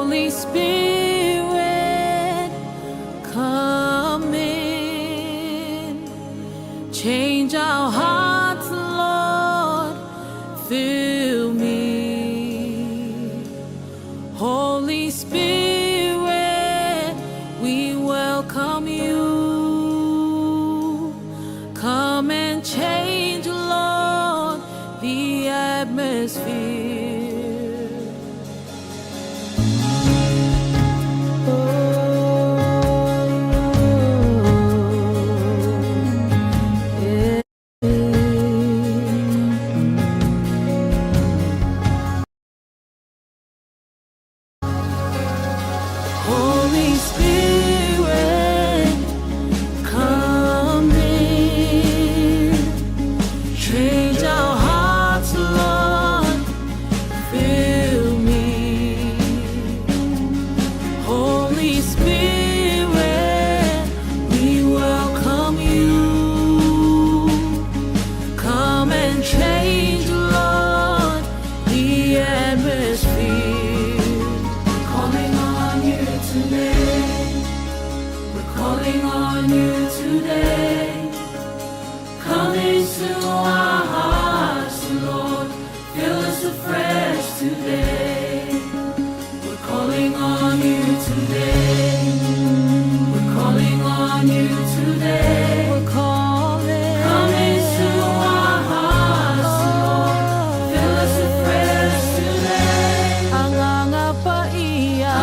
Holy Spirit, come in. Change our hearts, Lord. Fill me. Holy Spirit, we welcome you. Come and change, Lord, the atmosphere. Holy Spirit, come in. Change our hearts, Lord. Fill me. Holy Spirit, we welcome you. Come and change, Lord, the atmosphere. Calling on you today. Come into our hearts, Lord. Fill us afresh today. We're calling on you today. We're calling on you today. We're calling. Come into our hearts, Lord. Fill us afresh today. Angangapaiya.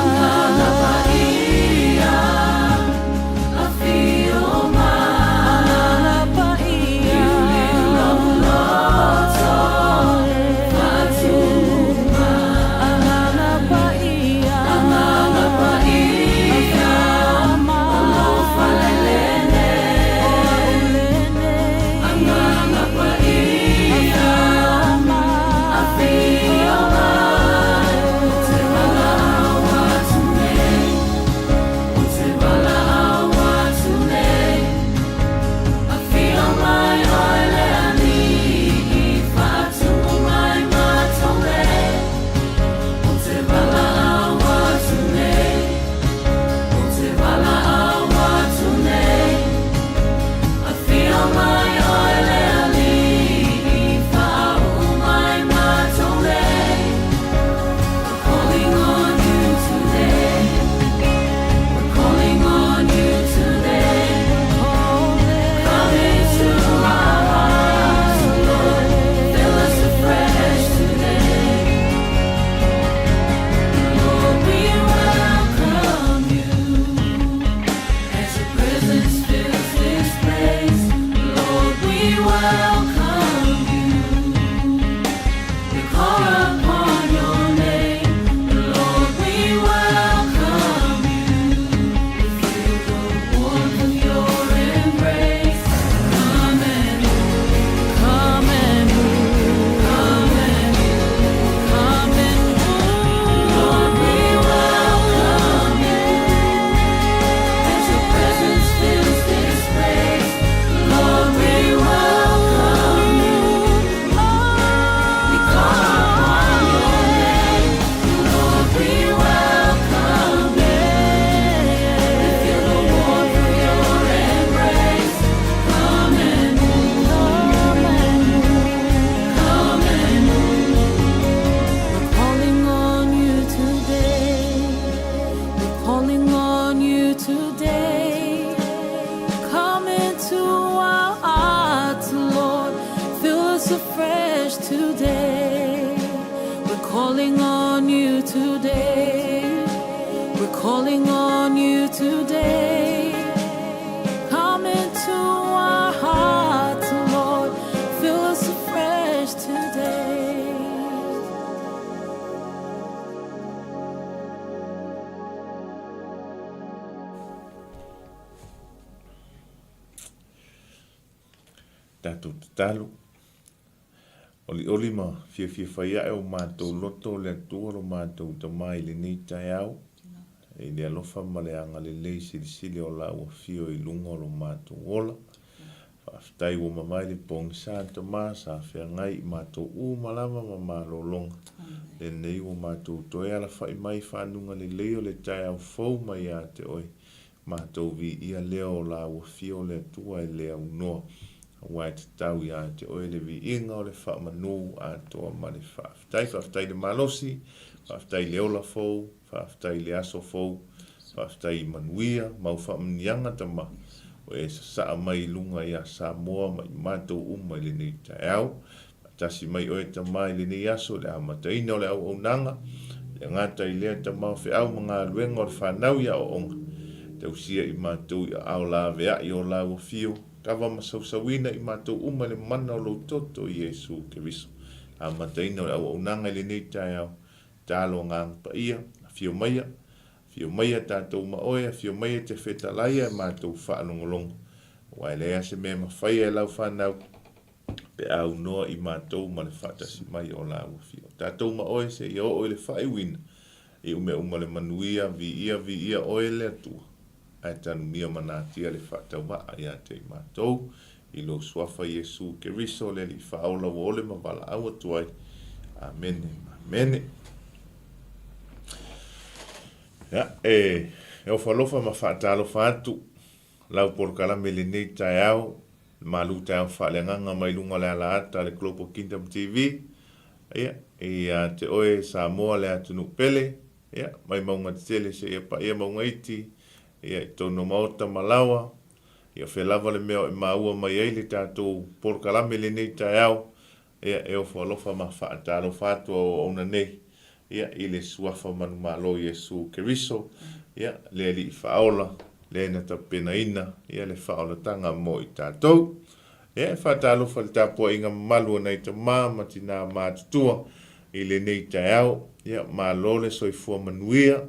calling on you today. We're calling on you today. Come into our hearts, Lord. Fill us afresh today. Tātou talo. Oli ma fia whaia e o mātou loto le atua o mātou tamai le nei TAEAO. E le alofa ma le anga le lei sili o la ua fio I lunga o lo mātou ola. Whaftai ua mamai le pong sa tama sa whia ngai mātou malama ma mālo longa. Le nei o mātou toi ala whai mai whanunga le leo le tai au fau mai a te oi. Mātou vi ia leo la ua fio le tua e leo noa. Wai te tau ia te oi le vi inga o le wha manu a toa ma le whaftai le malosi, whaftai le ola fau, whaftai le aso fau, whaftai manuia, mau wha mnianga tama. O e sa mai lunga ia Samoa mai mātou umai le nei TAEAO. Tasi mai oe tamai le nei aso le amataina o le au nanga. Le ngata i lea tamau fe au mga luenga o le whanau ia o onga. Te usia i mātou i au la vea i o la ua fio. Kawa masausawina i mātou umai le mana o lo toto i Iesu Keriso. Amataina o le au nanga i le nei TAEAO. Talo ngang pa ia, fio maia. Fio maia tātou maoe, fio maia te whetalaia mātou whaanongolongo. Wai lea se mea mawhai e lau whanau. Pe au noa i mātou ma le whatasi mai o la ua fio. Tātou maoe se i o le whai wina. I ume le manuia, vi ia oe le atua. Ai tanu mia manatia le whatau waa ia te i mātou. I lo suafa Iesu Keriso le li whaola wa ole ma wala au atuai. Amen. Amen. Ya, o whalofa ma whaatalo whātu. Lau porkala me le nei TAEAO. MALU TAEAO FAALEAGAGA mai lunga le ala ata le Global Kingdom TV. Ia, te oe Samoa le atunu pele. Ia, mai maunga te tele se ia pa ia maunga iti. Ia, i tono maota malawa. Ia, whelava le mea e maua mai eile tātou porkala me le nei TAEAO. Ia, o whalofa ma whaatalo whātu o ona nei. Ia, i le suafa manu malo Iesu Keriso. Ia, le li whaola. Le na ta pena ina. Ia, le whaola tanga mo i tātou. Ia, whaatalo whale tāpua inga malu nei ta māma tina mātutua. I le nei TAEAO. Ia, malo le soifua manuia.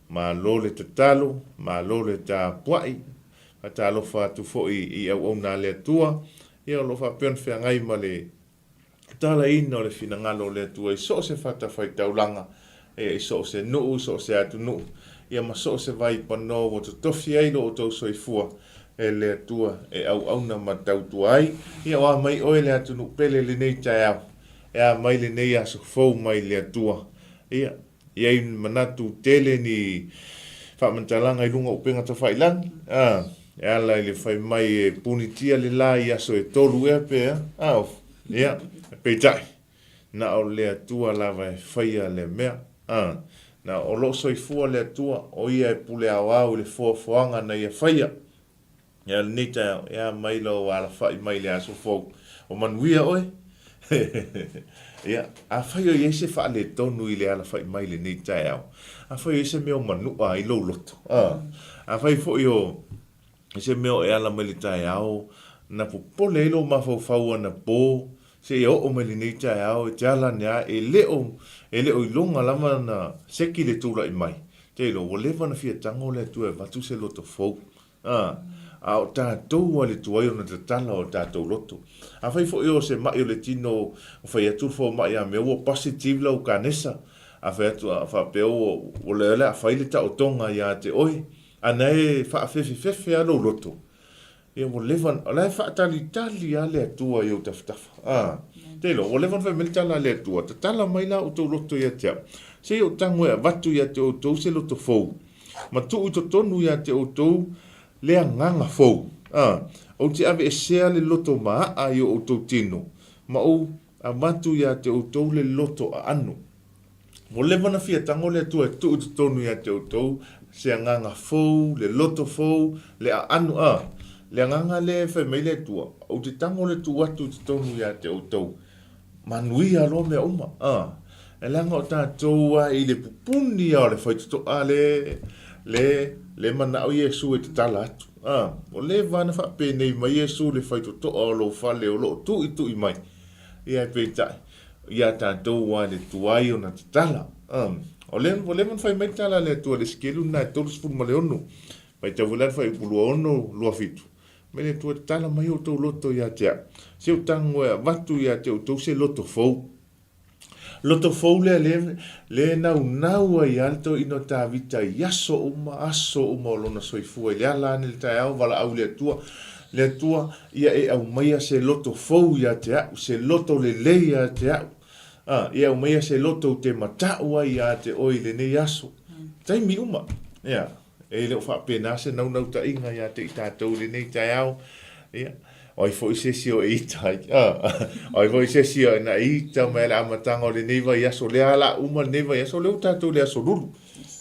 Malo le tatalo. Malo le tāpuai. Whaatalo whātu fo i au na le atua. Ia, lo whapeon whiangai ma le tala ina o le finangalo le atua i so se whata whai taulanga. I so se nuu, so se atu nuu. Ia ma so se vai pano o to tofi ailo o tau soifua. E le atua e au na ma tautua ai. Ia oa mai oe le atu nuu pele le nei TAEAO. Ia mai le nei aso fau mai le atua. Ia i manatu tele ni whamantalanga i lunga upenga ta whailang. Ia lai le whai mai e punitia le la i aso e tolu ea pea. Ia, peitai. Na o le atua lava e whaia le mea. Na o lo soifua le atua o ia e pule au le fuafuanga na ia whaia. Ia ni TAEAO, ia mailo wala whai mai le aso fau. O manuia oe. Ia, a whaia i ese wha le tonu i le ala whai mai le ni TAEAO. A whaia ese meo manua i lo loto. A whai fo i o ese meo e ala mai le TAEAO. Na pupole ilo mawhau na po. Se i o mai le ni TAEAO e te ala nea e leo i longa lama na seki le tula i mai. Te ilo, o lewa na fia tango le tu e vatu se loto fau. A o tātou a le tuai o na te tala o tātou loto. A whai fo i o se mai o le tino o whai atu fo mai a mea o positive lau kanesa. A whai atu a whapeo o le a whai le ta o tonga i a te oi. A nei wha fefe a lo loto. Ia o levan, o lai whaatali tali a le atua i o taftafa. Te ilo, o levan whai melitala le atua, ta tala mai la o tau loto i a tea. Se o tango e vatu i a te o tau se loto fau. Ma tu i to tonu i a te o tau le nganga fau. O te ave e sea le loto maa a i o tau tino. Ma o a matu i a te o tau le loto a anu. O levan a fia tango le atua e tu i to tonu i a te o tau se nganga fau, le loto fau, le a anu le nganga le whai mai le tua. O te tango le tu atu te tonu ia te o tau. Manui a lo mea uma. E langa o tātou i le pupuni a le whai tuto a le mana o Iesu e te tala atu. O le vana whape nei mai Iesu le whai tuto a lo whale o lo tu i mai. Ia e peitai. Ia tātou a le tuai o na te tala. O le man whai mai tala le tua le skelu na e tolu spun ma le onu. Pai tau wilan whai upulua ono lua fitu. Mene tua tala mai o tau loto ia tea. Se o tango e watu ia te o tau se loto fau. Loto fau le nau ai alto ino tā vita i aso uma o lona soifua i le ala ane le TAEAO wala au le atua ia e au maia se loto fau ia te au. Se loto le ia te au. Ia umea se loto te matau ai a te oi le nei aso. Taimi uma. Ia. E leo whapena se nau ta inga ia te i tātou le nei TAEAO. Ia. Oi fo se sio e tai. Oi fo se sio na i ta me la matanga le nei vai aso le ala uma nei vai aso le tātou le aso lulu.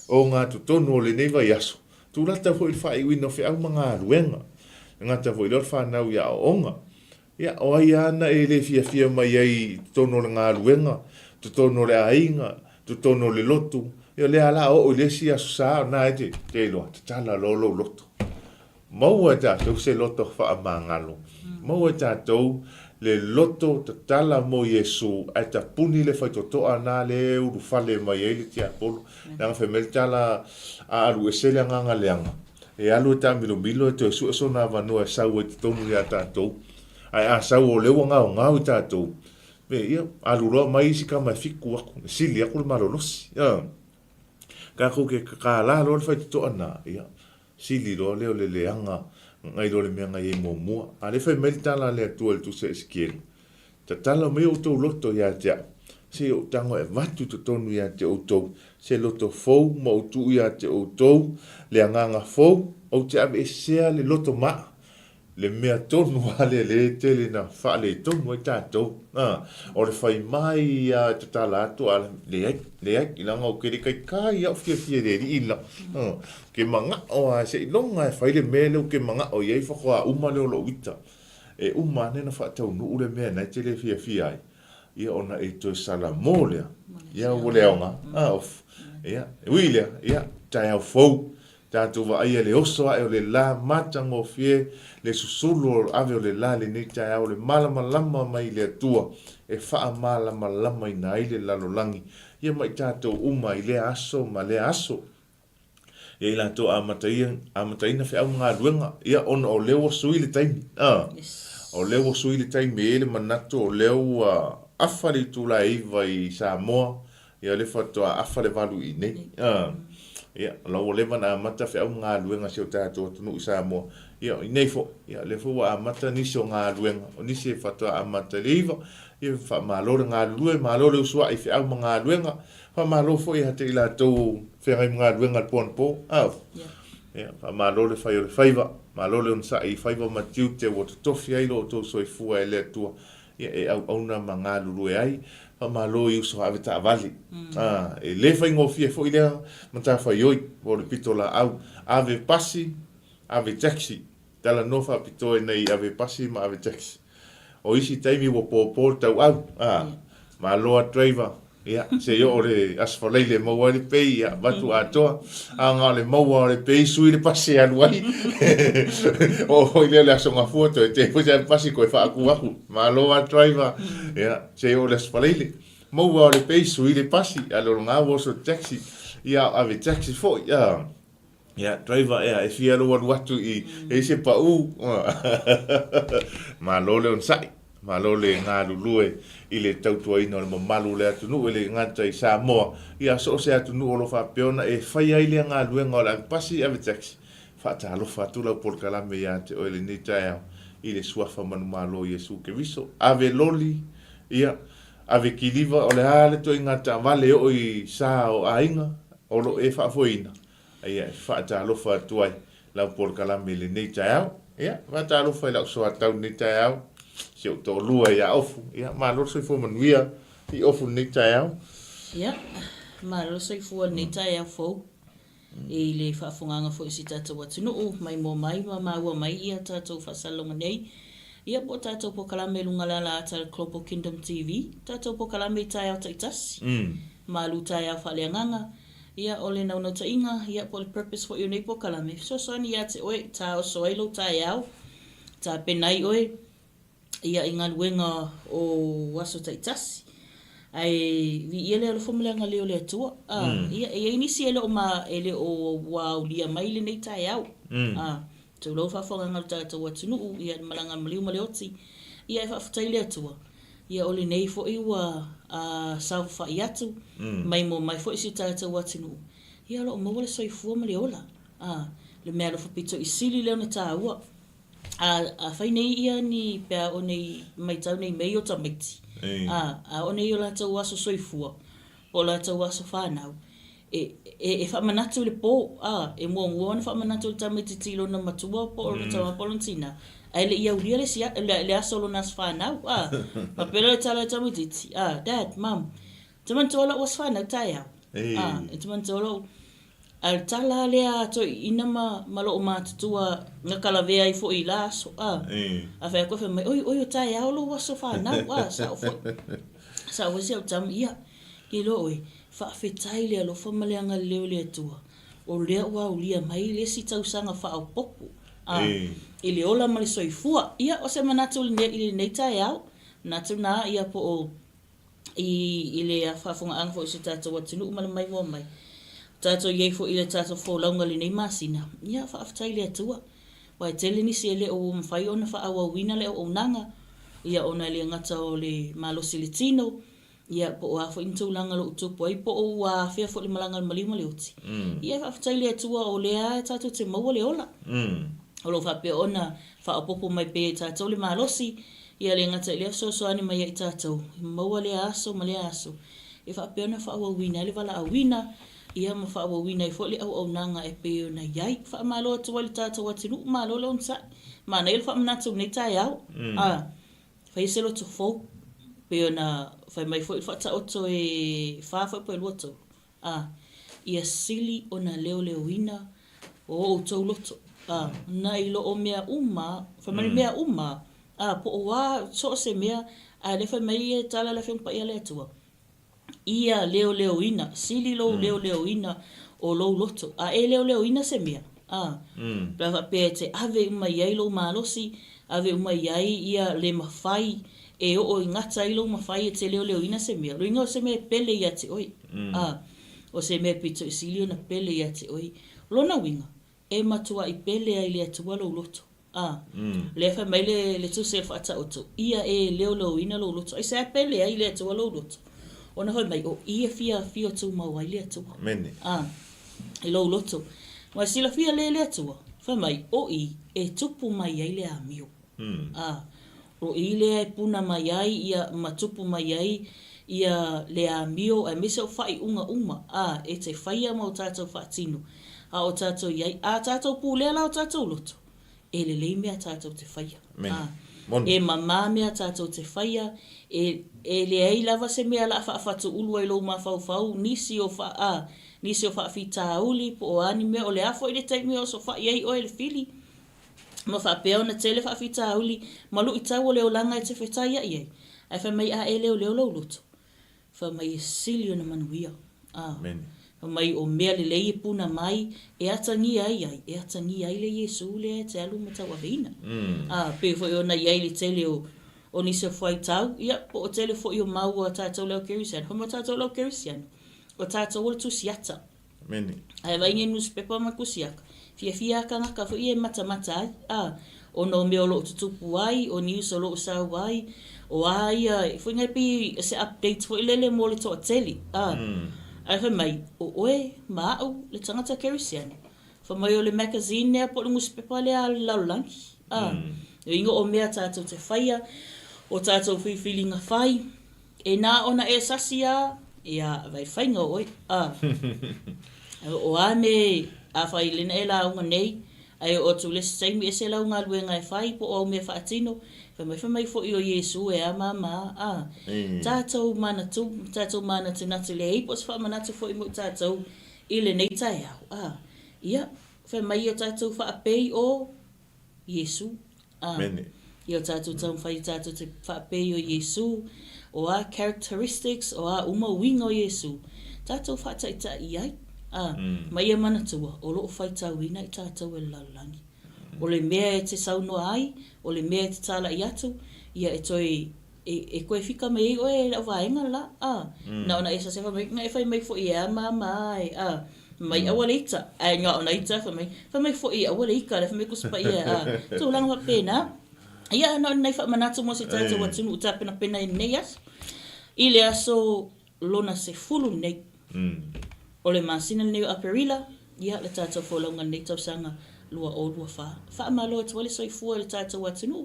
O ngā tu tonu le nei vai aso. Tu rata fo i whai wino whi au mga ruenga. Ngata fo i lor whanau ia o onga. Ia, o ai ana e le fia mai ai tono le ngā ruenga, tu tono le ainga, tu tono le lotu. Ia le ala o le si aso saa na e te loa, te tala lolo loto. Maua tātou se loto wha mangalo. Maua tātou le loto te tala mo Iesu ai ta puni le whaitotoa nā le uru whale mai e le tia polo. Nanga whemele tala a aru e sele nganga leanga. E alu e tā milo e te su e sona vanua e sau e te tonu ia tātou. Ai a sau o lewa ngau i tātou. Me ia, aluroa mai isi ka mai fiku aku. Sili aku le marolosi. Ka kou ke kakala lo le whai tuto ana. Ia, sili lo leo le leanga. Ngai lo le mea ngai e mua. A le whai meri tala le atua le tusa eskieri. Ta tala me o tau loto ia tea. Se o tango e watu to tonu ia te o tau. Se loto fou ma o tu ia te o tau. Le anganga fou. O te ave e sea le loto maa. Le mea tonu ale le tele na whaale tonu e tātou. O le whai mai a te tala atu ala le ai, ilanga o kere kai kai au fia re ri ila. Ke manga o a se ilonga e whai le mea leo ke manga o iei whakoa uma leo lo wita. E uma nena whaatau nuu le mea nei tele fia ai. Ia ona e toi sala mō lea. Ia o leonga. Ia, ui lea, ia, tai au fau. Tātou wa aia le osoa e o le la matango fie le susulu ave o le la le nei TAEAO le malama mai le atua e wha malama i na ile lalolangi. Ia mai tātou uma i le aso ma le aso. Ia i lato amataina whi au ngā ruenga. Ia ona o leo sui le taimi. O leo sui le taimi e le manato o leo awhari tula iwa i Samoa. Ia le whatoa awhare walu i nei. Ia, lau lewa na amata whi au ngā ruenga seo tātou tunu i Samoa. Ia, i nei fo. Ia, le fua amata nisi o ngā ruenga. O nisi e whatoa amata le iwa. Ia, wha mālore ngā rue, mālore usua i whi au ngā ruenga. Wha mālore fo i hate i la tau whengai ngā ruenga le pōna pō. Ia, wha mālore whai o le whaiva. Mālore on sa i whaiva matiu te o te tofi ailo o tau soi fua e le atua. Ia, e au auna ma ngā rue ai. Pa malo i uso ave ta vali. E le fai ngofia fo ilea mata fai oi o le pitola au ave pasi ave taxi tala no fa pito nei ave pasi ma ave taxi. O isi taimi wo po tau au. Malo a driver. Ia, se yo ore asfalele mo wale pei ia batu atoa. Anga le mo wale pei sui le pasi anu ai. O ile le asonga foto e te fuja pasi ko fa aku. Malo a driver. Ia, se yo le asfalele. Mo wale pei sui le pasi alo nga wo so taxi. Ia ave taxi fo ia. Ia, driver ia e fia lo watu i e se pa u. Malo le on sai. Malo le ngā lulue i le tautua ina le mamalu le atunu e le ngata i Samoa. Ia so se atunu o lo whapeona e whai ai le ngā luenga o le pasi ave taxi. Whata alofa atula o polkalame ia te o le ni TAEAO i le suafa manu malo Iesu Keriso. Ave loli, ia, ave kiliva o le hale to i ngata vale o i sa o ainga o lo e whaafoina. Ia, whata alofa atuai lau polkalame le ni TAEAO. Ia, whata alofa i lau so atau ni TAEAO. Se o Tauloa ia ofu, ia, malo soi fo manuia i ofu ni TAEAO. Ia, malo soi fo ni TAEAO fo. E le whaafunganga fo isi tātou atunuu, mai mō mai, maua mai ia tātou whasalonga nei. Ia po tātou po kalame lunga lala ata Global Kingdom TV, tātou po kalame TAEAO taitasi. MALU TAEAO FAALEAGAGA. Ia ole nauna ta inga, ia po le purpose fo i nei po kalame. So soani ia te oe, tā o soailo TAEAO, tā penai oe. Ia inga luenga o waso taitasi. Ai vi ele alo fomulanga leo le atua. Ia e inisi ele o ma ele o wau lia mai le nei TAEAO. Te lo fa fonga ngal tata watunu ia malanga maliu maleoti. Ia e fa fatai le atua. Ia ole nei fo iwa sa fa iatu. Mai mo mai fo isi tata watunu. Ia lo mo wala soi fu maleola. Le mea lo fa pito isili leo na taua. a whai nei ia ni pia o nei mai tau nei mei o tamaiti. O nei o la tau aso soifua, o la tau aso whanau. E whamanatu le po, e mua nguona whamanatu le tamaiti tilo na matua po o le tau apolontina. Ai le ia uria le aso lo nas whanau, ma pera le tala le tamaiti. Dad, Mom, taman tola was whanau TAEAO. E taman tola al tala lea to ina malo o matutua nga kalavea I fo I laso a whea koe whea mai oi o TAEAO lo waso whanau sa o se au tam ia ki lo oi whaafetai lea lo whamaleanga leo lea tua o lea ua ulia mai le si tausanga wha au popu I le ola mali soifua ia o se manatu I le nei TAEAO natu na ia po o I le whaafunga anga fo I se tata watinu umana mai mua mai tato ye fo ile tato fo launga le nei masina ia fa aftai le tua wa tele ni se le o mfai ona fa awa wina le o nanga ia ona le ngata o le malo silitino ia po wa fo into langa lo tupo ai po o wa fe fo le malanga malima le uti ia fa aftai le tua o le a tato te mau le ola o lo fa pe ona fa popo mai pe tato le malosi ia le ngata le so ani mai tato mau le aso male aso e fa pe ona fa awa wina le vala awina ia ma fa wa wina I fo le au nanga e pe na yai fa malo to wal tata watinu malo lo nsa ma na il fa mna tu nei TAEAO fa I se lo to fo pe na fa mai fo fa ta oto e fa pe lo to ia sili ona leo wina o to loto na I lo o mea uma fa mai mea uma po wa so se mea le fa mai tala la fe pa ia le tua ia leo ina sili lo leo ina o lo loto e leo ina se mea brava pete ave mai ai lo malosi ave mai ai ia le mafai e o ngata I lo mafai te leo ina se mea ringo se me pele ia te oi o se me pito sili na pele ia te oi lona winga e matua I pele ai le atua lo loto le fa mai le tu se fa ta oto ia e leo ina lo loto ai se pele ai le atua lo loto ona hoi mai o ia fia tu mau ai le atua. Mene. I lo loto. Wa sila fia le atua. Fa mai o e tupu mai ai le amio. O I le ai puna mai ai ia matupu mai ai ia le amio a mese o fai uma. E te faia mau tātou whaatinu. O tātou iai. Tātou pūlea lau tātou loto. E le mea tātou te faia. Mene. E mama mea tātou te whaia, e le ai lava se mea la whaafatu ulu ai lo ma whau nisi o whaafitāuli, po o ani mea o le afo I le taimi o so whaiei o le fili. Ma whaapea na tele whaafitāuli, malu I tau o leo langa e te whetai ai. Ai wha mai e leo lau loto. Wha mai e sili o na manuia. Mene. Mai o mea le lei puna mai e atangi ai le Iesu le te alu matau avina pe foi ona iai le tele o nise foi tau ia po o tele foi o mau o tātou lau kerisian homo tātou lau kerisian o tātou o tu siata Mene. ai vai nge newspaper ma kusiaka fia ka ngaka foi e mata ai o no me o lo tutupu ai o news o lo sa ai o ai foi ngai pi se update foi lele mo le to tele ai fa mai o oe mau le tangata kerisian fa mai o le magazine ne po le newspaper le laulangi ingo o mea tātou te whaia o tātou whiwhilinga whai e nā ona e sasia ia vai whainga oi o ame a whai lena e la unga nei ai o tu le saimi e se la unga luenga e whai po o mea whaatino fa mai fo I o Iesu e a mama tātou mana te natu le ei pos wha manatu fo I mo tātou I le nei TAEAO ia fa mai o tātou wha apei o Iesu Mene. Ia tātou tau whai tātou te wha apei o Iesu o a characteristics o a uma winga o Iesu tātou wha taita I ai mai e manatua o loo whai tau ina I tātou e laulangi o le mea e te saunoa ai, o le mea e te tala I atu, ia e toi e koe whika me I oe la vaenga la, na ona e sa se whamai, ngai whai mai fo I a mamai, mai awa leita, ai ngā ona ita whamai fo I awa leika, le whamai kuspa ia, tō langa wa pēna, ia na nei whamanatu mo se tātou watunu uta pena I nei aso, I le aso lona se fulu nei, o le masina nei o aperila, ia le tātou wholaunga nei tausanga, lua o lua fa malo te wale soifua le tātou atunu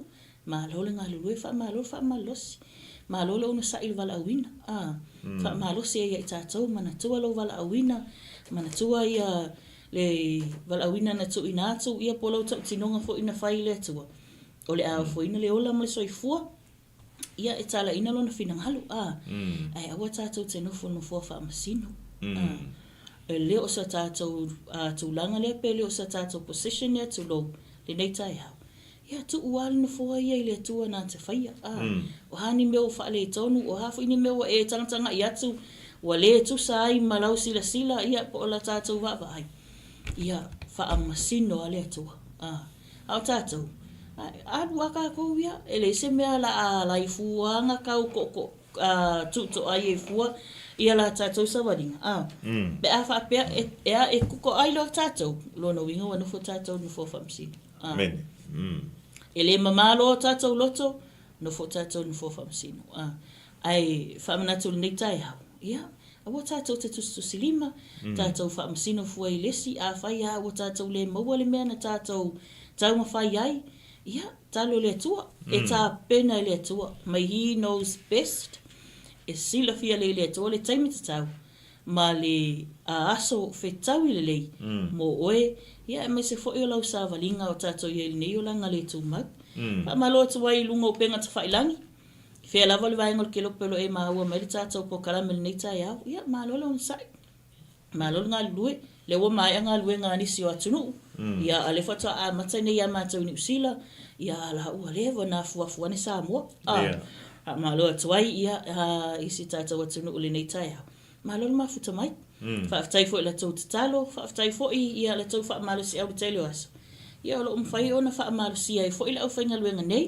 malo le ngalului fa malosi malo le ona sa il vala awina fa malosi ia i tātou mana tua lo vala awina mana tua ia le vala awina na tu ina atu ia polo tau tinonga fo ina fai le tua o le a fo ina le ola mo le soifua ia e tala ina lona finanghalu ai awa tātou te nofo fa masino le o sa tātou tūlanga le pe le o sa tātou position ia tu lo le nei TAEAO ia tu uali nofo ia i le tua nā te whaia o hani meo wha le tonu o hafo ini meo e tangtanga i atu wa le tu sa ai malau sila ia po la tātou wawa ai ia wha masino a le tua au tātou adu waka kou ia ele se mea la i fuanga kau koko tuto ai e fua ia la tātou sawaringa be a wha pea e kuko ai lo tātou lono winga wana fo tātou nufo whamsino Mene. ele mamalo tātou loto nufo tātou nufo whamsino ai whamanatu nei TAEAO ia awa tātou te tusilima tātou whamsino fua i lesi a whai a awa tātou le maua le mea na tātou taunga whai ai ia talo le tua e tā pena le tua mai he knows best e sila fia le tua le taimi te tau ma le aso fetau i le lei mo oe ia mai se fo i o lau sa valinga o tātou i nei o langa le tu mau pa malo tu wai lunga o penga te whailangi fea lava le vaenga ke lopelo e maua mai le tātou po karamel nei TAEAO ia malo le onsai malo ngā lue le wa mai ngā lue ngā nisi o atunu ia ale fata a matai nei a mātou ni usila ia la ua lewa nā fuafua ni Samoa malo atuai ia isi tātou atunu ule nei TAEAO malo le mafuta mai whaafitai fo i la tau tatalo whaafitai fo i ia la tau wha malo si au teleo aso ia o lo umwhai ona wha malo si ai fo i la au whainga luenga nei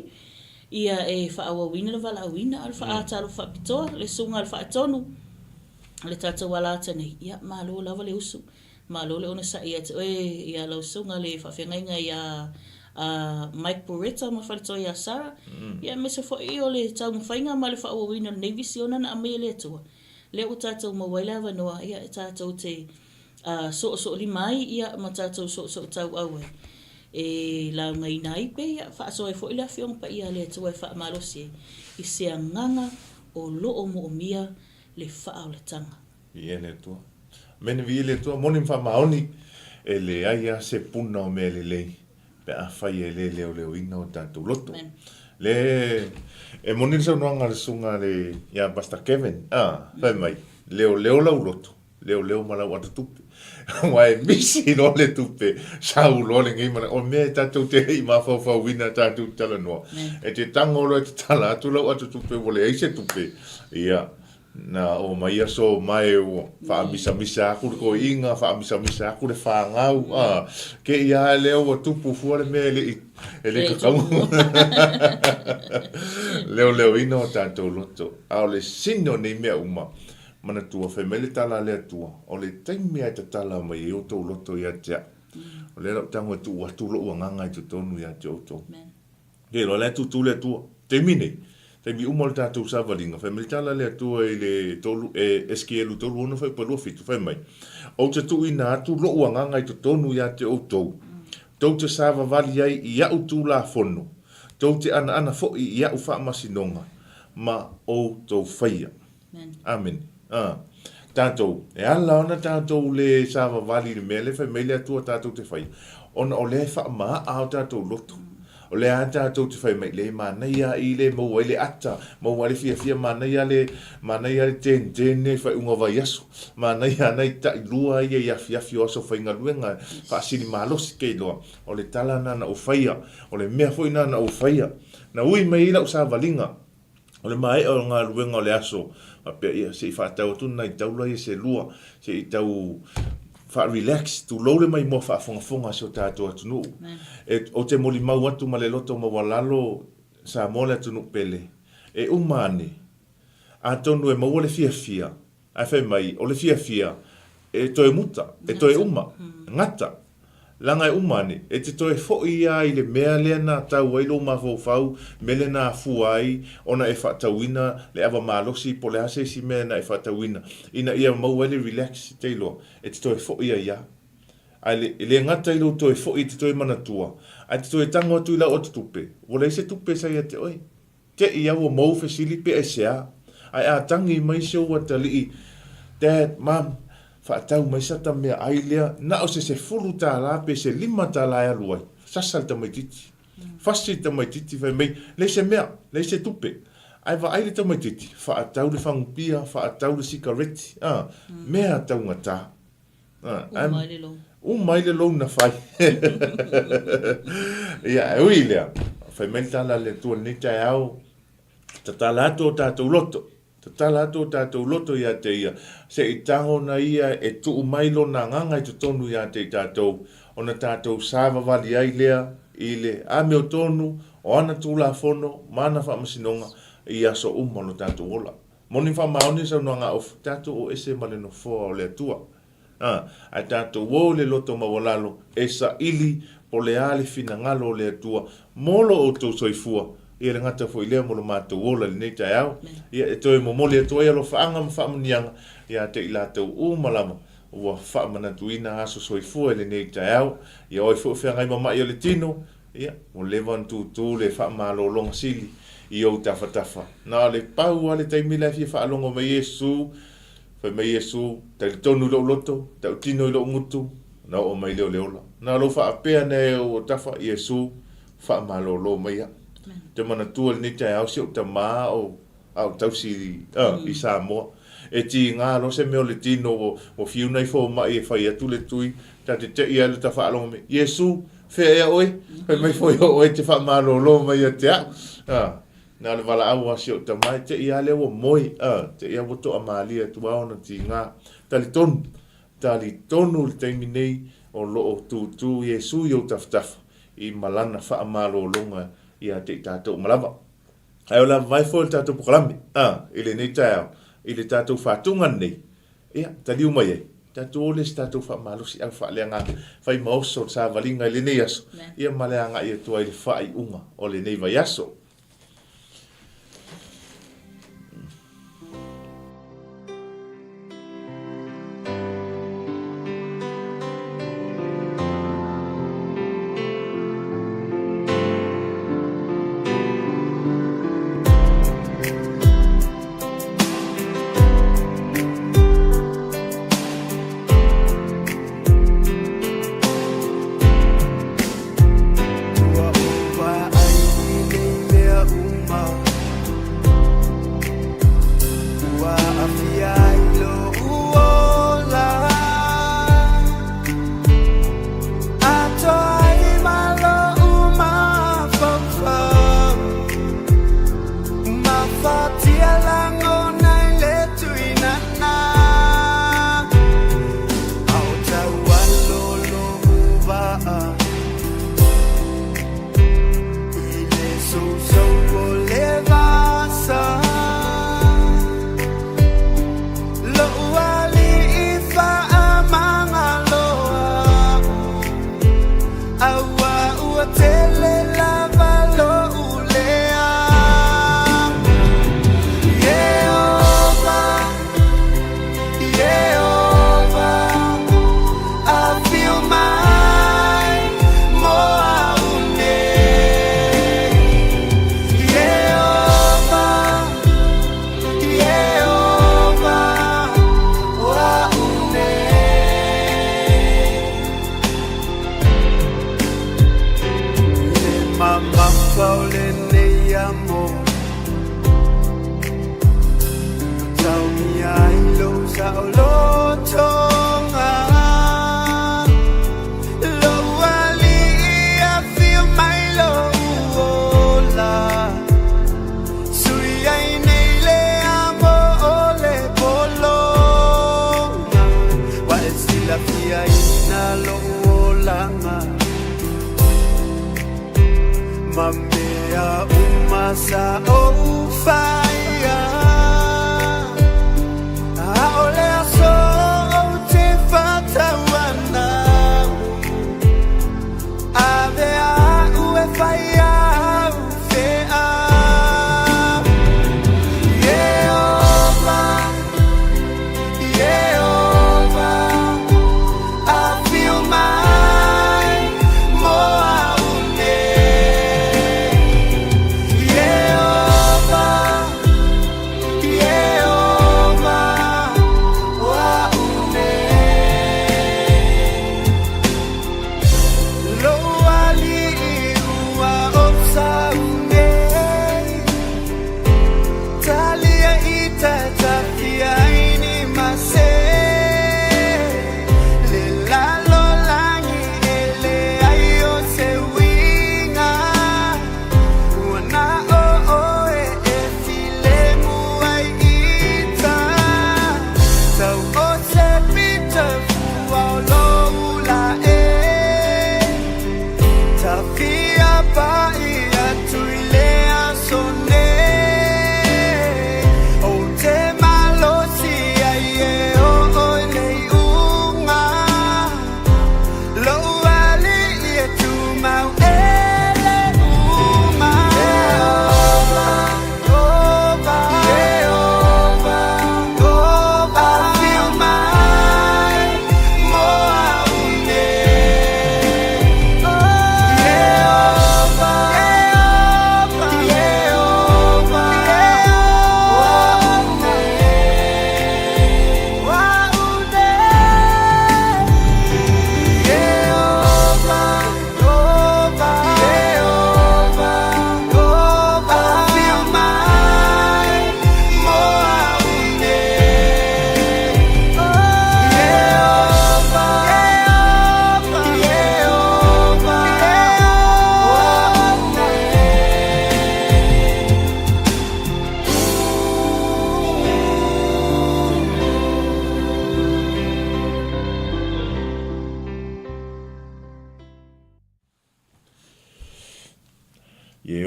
ia e wha awawina le wala awina al wha atalo wha pitoa le sunga al wha atonu le tātou wala ata nei ia malo lava le usu malo le ona sa ia te oe ia lau sunga le whawhengainga ia Mike Boretta ma whalito ia Sara ia me se fo i o le tau mwhainga ma le wha awawina nei visi ona na amea le atua le o tātou mawaila wanoa ia e tātou te so limai ia ma tātou so tau aue e la ngai nai pe ia wha so e fo i la fiong pa ia le atua e wha malosi i se nganga o loo mo mia le wha o le tanga ia le tua mene vi le tua moni wha maoni e le aia se puna o me le lei pe a whai e le o ina o tātou loto le e moni sa noanga le sunga le ia basta Kevin whai mai leo lau loto leo malau atu tupe wai misi no le tupe sau lo le ngai mana o me tātou te hei mawhau wina tātou tala noa e te tangolo e te tala atu lau atu tupe wale eise tupe ia na o mai aso mai o fa misa aku ko inga fa misa aku le fa ngau ke ia le o tupu fuare me ele ka leo ino tanto loto au le sino nei me uma mana tua family tala le tua o le taimi ai tala mai o to loto ia ja o le tango tu lo nganga tu tonu ia to ke lo le tu le tua termine te mi umol tātou savaringa, whai mele tala lea tua i le tolu, SKL tolu ono whai palua fitu, whai mai. O te tu ina atu, lo uanganga i to tonu ia te o tou. Tau te sava vali ai i au tū la fono. Tau te ana fo i au wha masinonga. Ma o tau whaia. Amen. Tātou, e ala ona tātou le sava vali le mele, whai mele atua tātou te whaia. Ona o le wha maa au tātou loto. O le ata tau te whai mai le manai a i le maua i le ata, maua le fia manai a le tene whai unga vai aso, manai a nei ta i lua i e afi o aso whai ngaluenga, whaasini mahalosi kei loa, o le tala nana o whaia, o le mea fwoi nana o whaia, na ui mai ila usa valinga, o le mai o ngā luenga o le aso, ma pia ia se i whaatau tuna i taula i se lua, se i tau fa relax tu lo le mai mo fa fonga so tātou atunu e o te moli mau atu ma le loto ma walalo sa mole atunu pele e umane a tonu e mau le fia a fai mai o le fia e toe muta e toe uma ngata langa e umane e te toe fo'i ai le mea lea na tau ai lo ma fau mele na fuai ona e whatauina le awa malosi po le hase si mea na e whatauina ina ia mau ele relax te ilo e te toe fo'i ai ia ai le ngata i lo toi fo i te toi manatua ai te toi tango atu i la o te tupe wala se tupe sa ia te oi te ia o mau fesili pe e sea ai a tangi mai se o atali dad mom fa tau mai sa ta me ai lea na o se fulu ta la pe se lima ta la ia luai sasal ta mai titi fasi ta mai titi fa mai le se mea le se tupe ai va ai le ta mai titi fa tau le fangupia fa tau le sikareti mea tau ngata mai le lo na fai ia ui lea fa mai tala le tu ni TAEAO tatala to tatou loto tatala to tatou loto ia te ia se i tango na ia e tu mai lo na nganga i tonu ia te tatou ona tatou sava vali ai lea ile a me o tonu o ana tula fono mana fa masinonga ia so lo tatou ola moni fa maoni sa no nga of tatou o ese male no fo o le tua a tatou o le loto mawalalo e sa ili po le ale fina ngalo le tua molo o to soifua ia le ngata fo ile mo lo matou ola le nei TAEAO ia e toi mo mole toi lo faanga ma fa mnianga ia te ila tau malama ua fa manatuina aso soifua le nei TAEAO ia oi fo fe ngai mama ia le tino ia mo le van tu le fa malo long sili ia o tafa na le pau ale taimi la fi fa longo mai Iesu fa mai Iesu te tonu lo loto te tino lo ngutu na o mai le ola na lo fa apea ne o tafa Iesu fa malo lo mai te mana tua ni TAEAO si o te maa o au tausi i Samoa e ti ngā lo se meo le tino o fiu nei fo mai e fai atu le tui ta te ia le ta wha alonga me Iesu fe ea oe pe mai fo oe te wha malo lo mai a te na le wala au si o te mai te ia le o moi te ia woto a maalia tu aona ti ngā tali tonu le teimi nei o lo o tu Iesu i o taftafa i malana wha malo longa ia te tatou malava. Ai o la vai fo le tatou pokalami. Ile nei TAEAO. Ile tatou whatunga nei. Ia, taliu mai ei. Tatou ole si tatou whaamalusi au whaaleanga. Whai maoso sa valinga ile nei aso. Ia maleanga ia tua ile whai unga o le nei vai aso.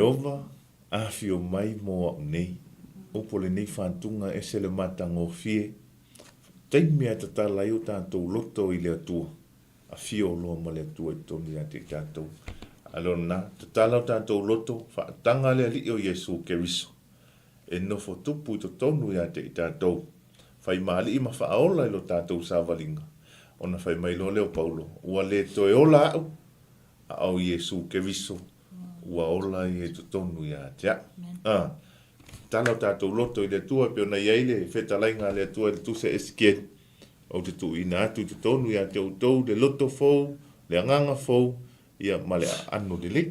Jehova a fio mai mo au nei. Opo le nei whantunga e se le matango fie. Taimea ta talai o tātou loto i le atua. A fio loa ma le atua i toni a te tātou. Alona, ta talau tātou loto, whaatanga le ali o Iesu Keriso. E nofo tupu i to tonu i a te tātou. Whai maali i ma whaaola i lo tātou sāwalinga. Ona whai mai lo leo Paulo. Ua le toe ola au. A au Iesu Keriso. Ua ola i e to tonu i a te a. Talau tātou loto i le tua pe ona iaile whetalainga le tua le tuse esken. O te tu ina atu te tonu i a te utou, le loto fou, le anganga fou, ia male anu le le.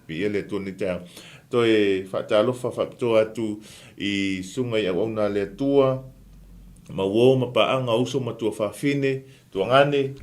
Pi ele tu ni tau. To e whaatalofa whapitoa atu i sunga i auna le tua, ma wo ma paanga uso ma tua whawhine, tua ngane,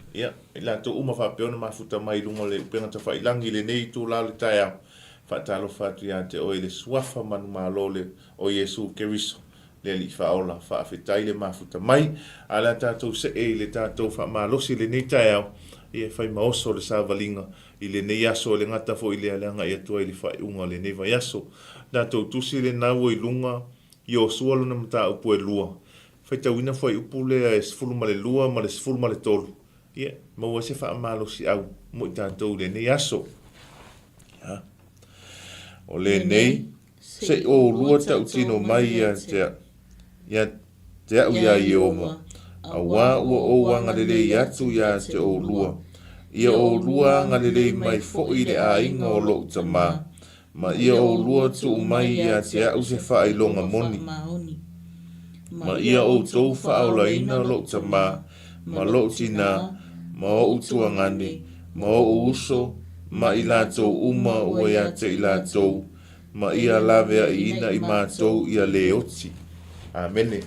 ila tu uma whapeona ma futa mai lunga le penga ta whailangi le nei tu la le TAEAO. Whaatalofa atu ia te oe le swafa manu malole o Iesu Keriso. Le li whaola, whaafetai le mafuta mai, ala tātou se e le tātou whaamalosi le nei TAEAO, ia whai maoso le sāwalinga, i le nei aso le ngata fo i le alanga i atua i le whai unga le nei vai aso. Tātou tusi le nau i lunga, Iosua luna mata upu e lua. Whai tauina whai upu le e sifuru ma le lua, ma le sifuru ma le tolu. Ia, maua se whaamalosi au, mo i tātou le nei aso. O le nei, se o lua tau tino mai ia te au ia i oma. A wā ua o wanga lele i atu ia te o lua. Ia o lua ngalele mai fo i le a inga o lo utama. Ma ia o lua tu mai ia te au se wha longa moni. Ma ia o tou wha au la ina lo utama. Ma lo tina, ma o utua ngane, ma o uso, ma i lātou uma ua ia te i lātou. Ma ia lavea i ina i mātou ia le oti. Amene.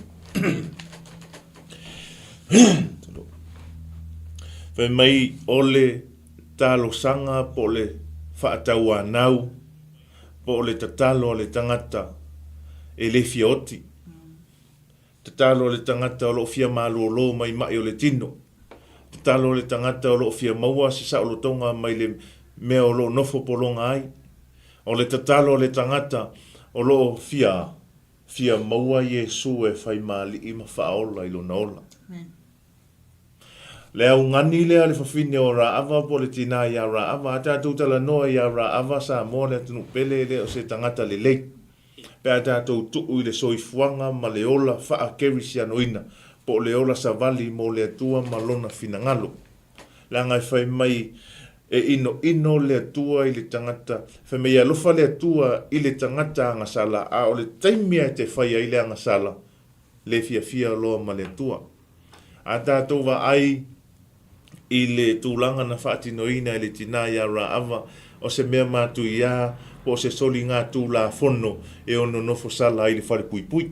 Whai mai ole talo sanga po le whaatau anau, po le tatalo le tangata e le fioti. Tatalo le tangata o lo fia malo lo mai mai o le tino. Tatalo le tangata o lo fia maua se sa o lo tonga mai le mea o lo nofo polonga ai. O le tatalo le tangata o lo fia maua Iesu e whai mali i ma whaola i lo naola. Le au ngani lea le whawhine o Ra'ava po le tina i a Ra'ava. Ata tūtala noa i a Ra'ava sa moa le atunu pele le o se tangata le lei. Pe ata tūtu i le soifuanga ma le ola wha keri si anoina. Po le ola sa vali mo le atua ma lona finangalo. Le ngai whai mai e ino le atua i le tangata. Whai mai alofa le atua i le tangata angasala. A o le taimia te whai ai le angasala. Le fia loa ma le atua. Ata tova ai i le tūlanga na whaatinoina i le tina i a Ra'ava o se mea mātu ia po se soli ngā tūla whono e ono nofo sala i le whare pui pui.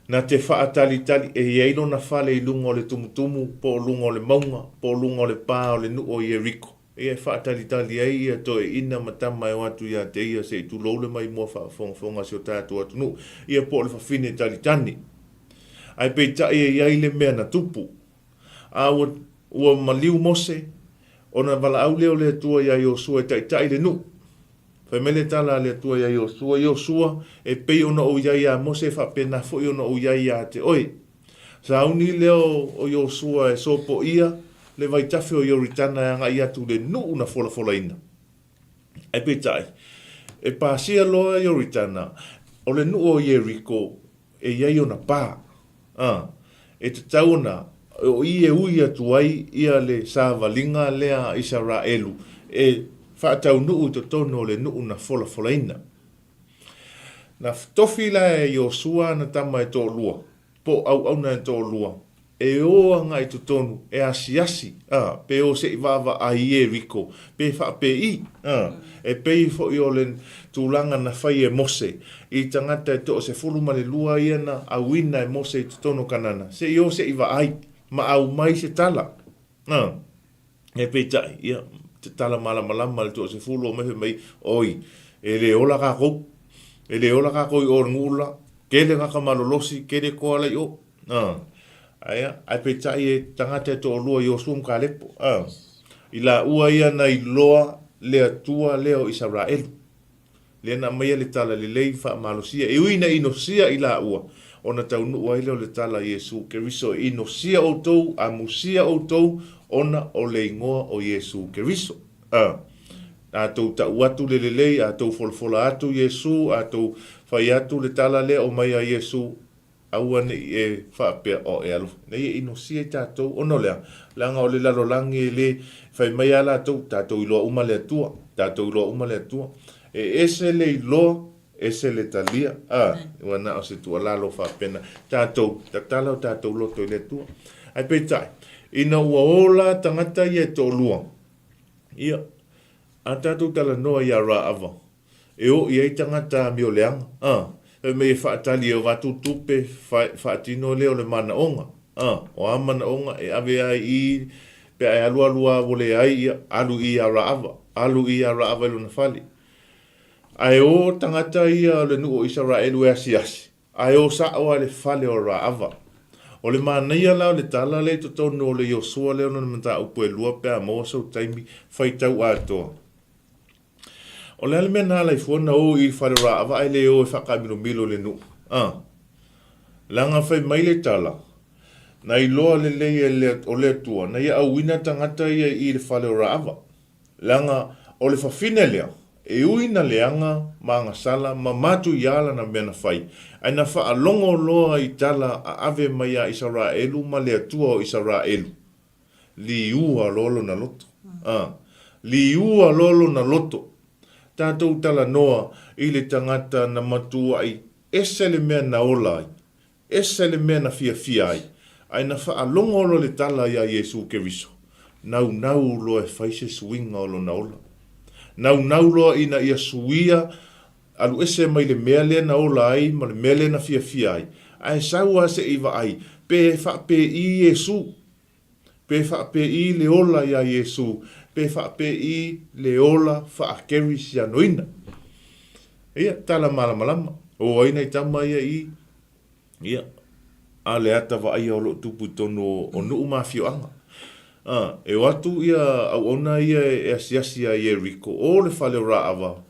Na te whaatali e eino na whale i lunga o le tumutumu, po lunga o le maunga, po lunga o le pā o le nu o i e riko. E whaatali ai ia to e ina matama e watu ia te ia se i tūlole mai mua whafonga se o tātu atu nu. Ia po le whawhine talitani. Ai pe tai e iai le mea na tupu. A ua maliu mose, ona wala au leo le atua ia Iosua e tai le nu. Whai mele tala le atua ia Iosua, e pei ona o iai a mose whapena fo i ona o iai a te oi. Sa auni leo o Iosua e sopo ia, le vai tafe o Ioritana anga ia tu le nu una fola ina. Ai pe tai, e pāsia loa Ioritana, o le nu o Ieriko, e iai ona pā. E te tauna, o i e ui atu ai ia le sāwalinga lea Israelu e whaatau nuu to tono le nuu na fola ina. Na tofi la e Iosua na tama e Tauloa, po au na e Tauloa, e oa nga i to tonu, e asi, pe o se iwawa a i e riko, pe whaape i, e pei fo i o le tūlanga na whai e mose, i tangata e to se furuma le lua iana a wina e mose i to tono kanana, se i o se iwa ai, ma au mai se tala. E pei tai, ia, te tala malama le to se fulu o mehe mai, oi, e le ola kako i o ngula, ke le kaka malolosi, ke le koala i o. Aia, ai pei tai e tangata e to lua i o sum ka lepo. I la ua ia na i loa le atua leo Israel. Le na mai le tala le lei fa malosia e uina inosia ila ua. Ona taunu ua ile le tala Iesu Keriso inosia o tou, amusia o tou, ona o le ingoa o Iesu Keriso. A tou ta uatu le lei, a tou folfola atu Iesu, a tou fai atu le tala le o mai a Iesu, aua ne e whaapea o e alu. Nei e inosia i tātou, ono lea, langa o le lalolangi le, fai mai ala tou, tātou iloa uma le atua, tātou iloa uma le atua. E ese le iloa, ese le talia, wana o se tua lalo whaapena, tātou, tatala o tātou loto i le atua. Ai peitai, ina ua ola tangata i e tō lua. Ia, a tātou tala noa i a rā ava. E o i ei tangata mi o leanga. Me e whaatali o watu tupe whaatino leo le mana onga. O a mana onga e ave ai i pe ai alua wole ai alu i a rā ava. Alu i a rā ava ilo na whali. Ai o tangata i a le nuo Israelu e asi. Ai o sa'o le whale o rā ava. O le mana ia lao le tala le to tonu o le Iosua leo na mata upu e lua pe a mosa o taimi whaitau atoa. O le alme na lai fuana o i whare rā awa ai le o e whakamiro milo le nu. Langa whai mai le tala. Na i loa le lei o le tua. Na ia au wina tangata ia i le whale o rā awa. Langa o le whawhine lea. E uina leanga maanga sala ma matu i ala na mena whai. Ai na wha longo loa i tala a ave mai a Israelu ma le atua o Israelu. Li ua lolo na loto. Li ua lolo na loto. Tātou tala noa i le tangata na matua ai ese le mea na ola ai, ese le mea na fia ai, ai na wha alongolo le tala ia Iesu Keriso. Nau lo e whaise suinga o lo na ola. Nau lo ina ia suia, alu ese mai le mea le na ola ai, ma le mea le na fia ai. Ai saua se iwa ai, pe whape i Iesu, pe whape i le ola ia Iesu, pe whape i le ola whaakeri si anoina. Ia, tala malama. O aina i tama ia i. Ia, a le ata wa ai olo tupu tono o nuu mafio anga. E watu ia, au ona ia e asiasia i e riko, o le whale o raawa,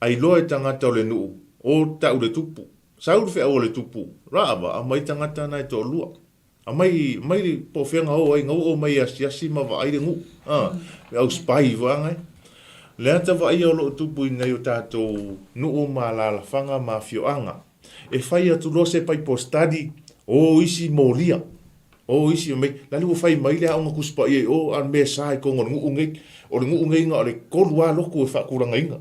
ai loa e tangata o le nuu, o tau le tupu. Sauru whea o le tupu, raawa, a mai tangata na e to lua. A mai po whenga o ai ngau o mai asiasi ma wa aire ngu. Au spai whangai. Lea ta wa ai o lo tupu i nei o tātou nuu ma la whanga ma fioanga. E whai atu lo se pai po study o isi molia. O isi mai. Lali o whai mai lea onga kuspa i o an mea sae kongo le ngu ngei. O le ngu ngei nga o le kolua loko e whakuranga inga.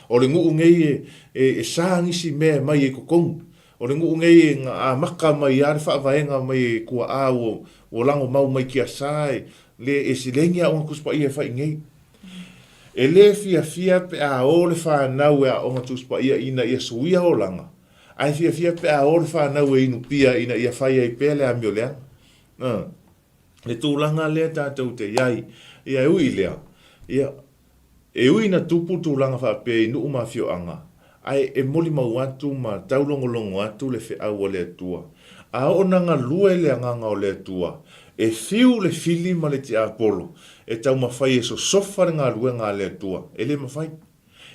O le ngu ngei e saangisi mea mai e kokongu. O le ngu ngei nga a maka mai a le whaavaenga mai kua a o lango mau mai kia sae. Le e silengia onga kuspa i e whai ngei. E le fia pe a o le whanau e a onga tuspa ia ina ia suia o langa. Ai fia pe a o le whanau e inu pia ina ia whai ai pele a mio leanga. Le tūlanga lea tātou te iai. Ia ui lea. Ia e ui na tupu tūlanga whape inu umawhio anga. Ai e moli mau atu ma taulongolongo atu le wheau o le atua. A o nanga lua le anganga o le atua. E fiu le fili ma le te apolo. E tau mawhai e so sofare ngā luenga le atua. E le mawhai.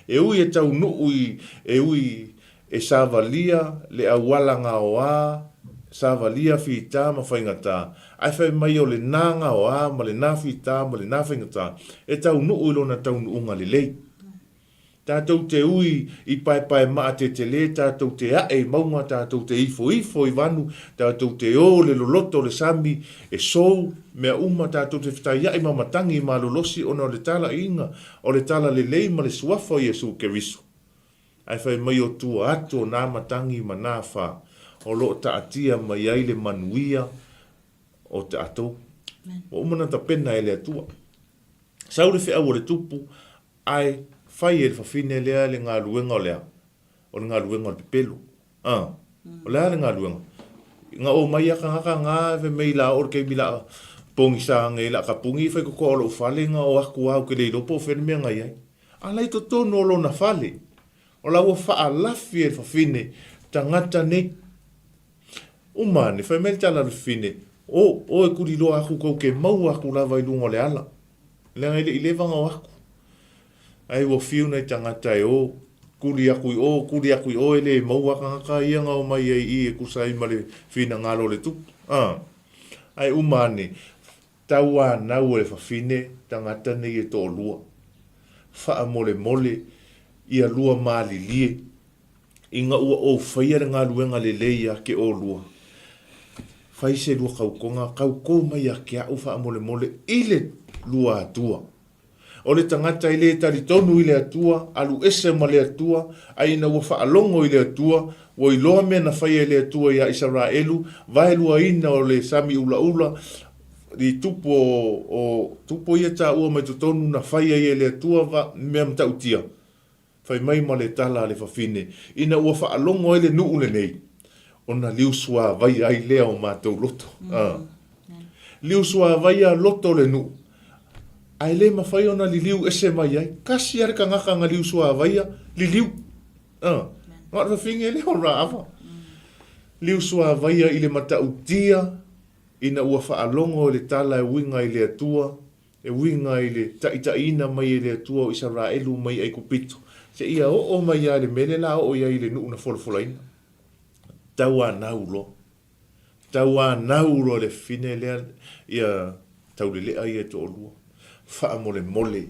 E ui e tau nui e ui e savalia le awalanga o a. Savalia whita ma whaingata. Ai whai mai o le nanga o a ma le nā whita ma le nā whaingata. E tau nuu ilo na tau nuunga le lei. Tātou te ui i pai maa te le, tātou te ae maunga, tātou te ifo i wanu, tātou te o le loloto le sami, e sou, mea uma tātou te whitai ae mamatangi ma lolosi ona o le tala inga, o le tala le lei ma le suafo i Iesu Keriso. Ai whai mai o tua ato nā matangi ma nā wha, o lo ta atia mai ai le manuia o te ato. O umana ta pena e le atua. Saure whea o le tupu, ai whai e le whawhine lea le ngā luenga o lea. O le ngā luenga o le pepelu. O lea le ngā luenga. Ngā o mai aka ngaka ngā ve mei la o le keimi la pongi sa ngai la ka pungi whai koko o lo whalenga o aku au ke leilo po whene mea ngai ai. Alai to tono o lo na whale. O la ua wha lafi e le whawhine tangata nei. Umane, whai mele tala le whine. O e kuri loa aku kou ke mau aku lava i lunga le ala. Le ngai le i levanga o aku. ai wo fiu nei tangata e o kuri aku i o ele maua kangaka ianga o mai i e kusai male fina ngalo le tu ai umane taua nau e fafine tangata nei e to lua faa mole ia lua mali lie inga ua o faia ngā luenga le leia ke o lua fai se lua kauko mai a ke au faa mole ile lua atua o le tangata i le tari tonu i le atua alu ese ma le atua aina ua faa longo i le atua o i loa mea na faia i le atua ia Israelu vai lua ina o le sami ula di tupo ia ta ua mai tonu na faia i le atua va mea mtautia fai mai ma le tala le fafine ina ua faa longo i le nuu le nei ona Iosua vai ai lea o mātou loto Iosua vai a loto le nuu ai le mawhai ona liliu ese mai ai kasi are ka ngaka nga Iosua vai a liliu ngat fafinge le ora afa Iosua vai a ile matautia ina ua faa longo le tala e winga i le atua e winga i le taitaina mai i le atua o Israelu mai ai kupito se ia o mai a le mele la o ia i le nuu na folafolaina taua naulo le fine lea ia taulelea ia to lua faa mole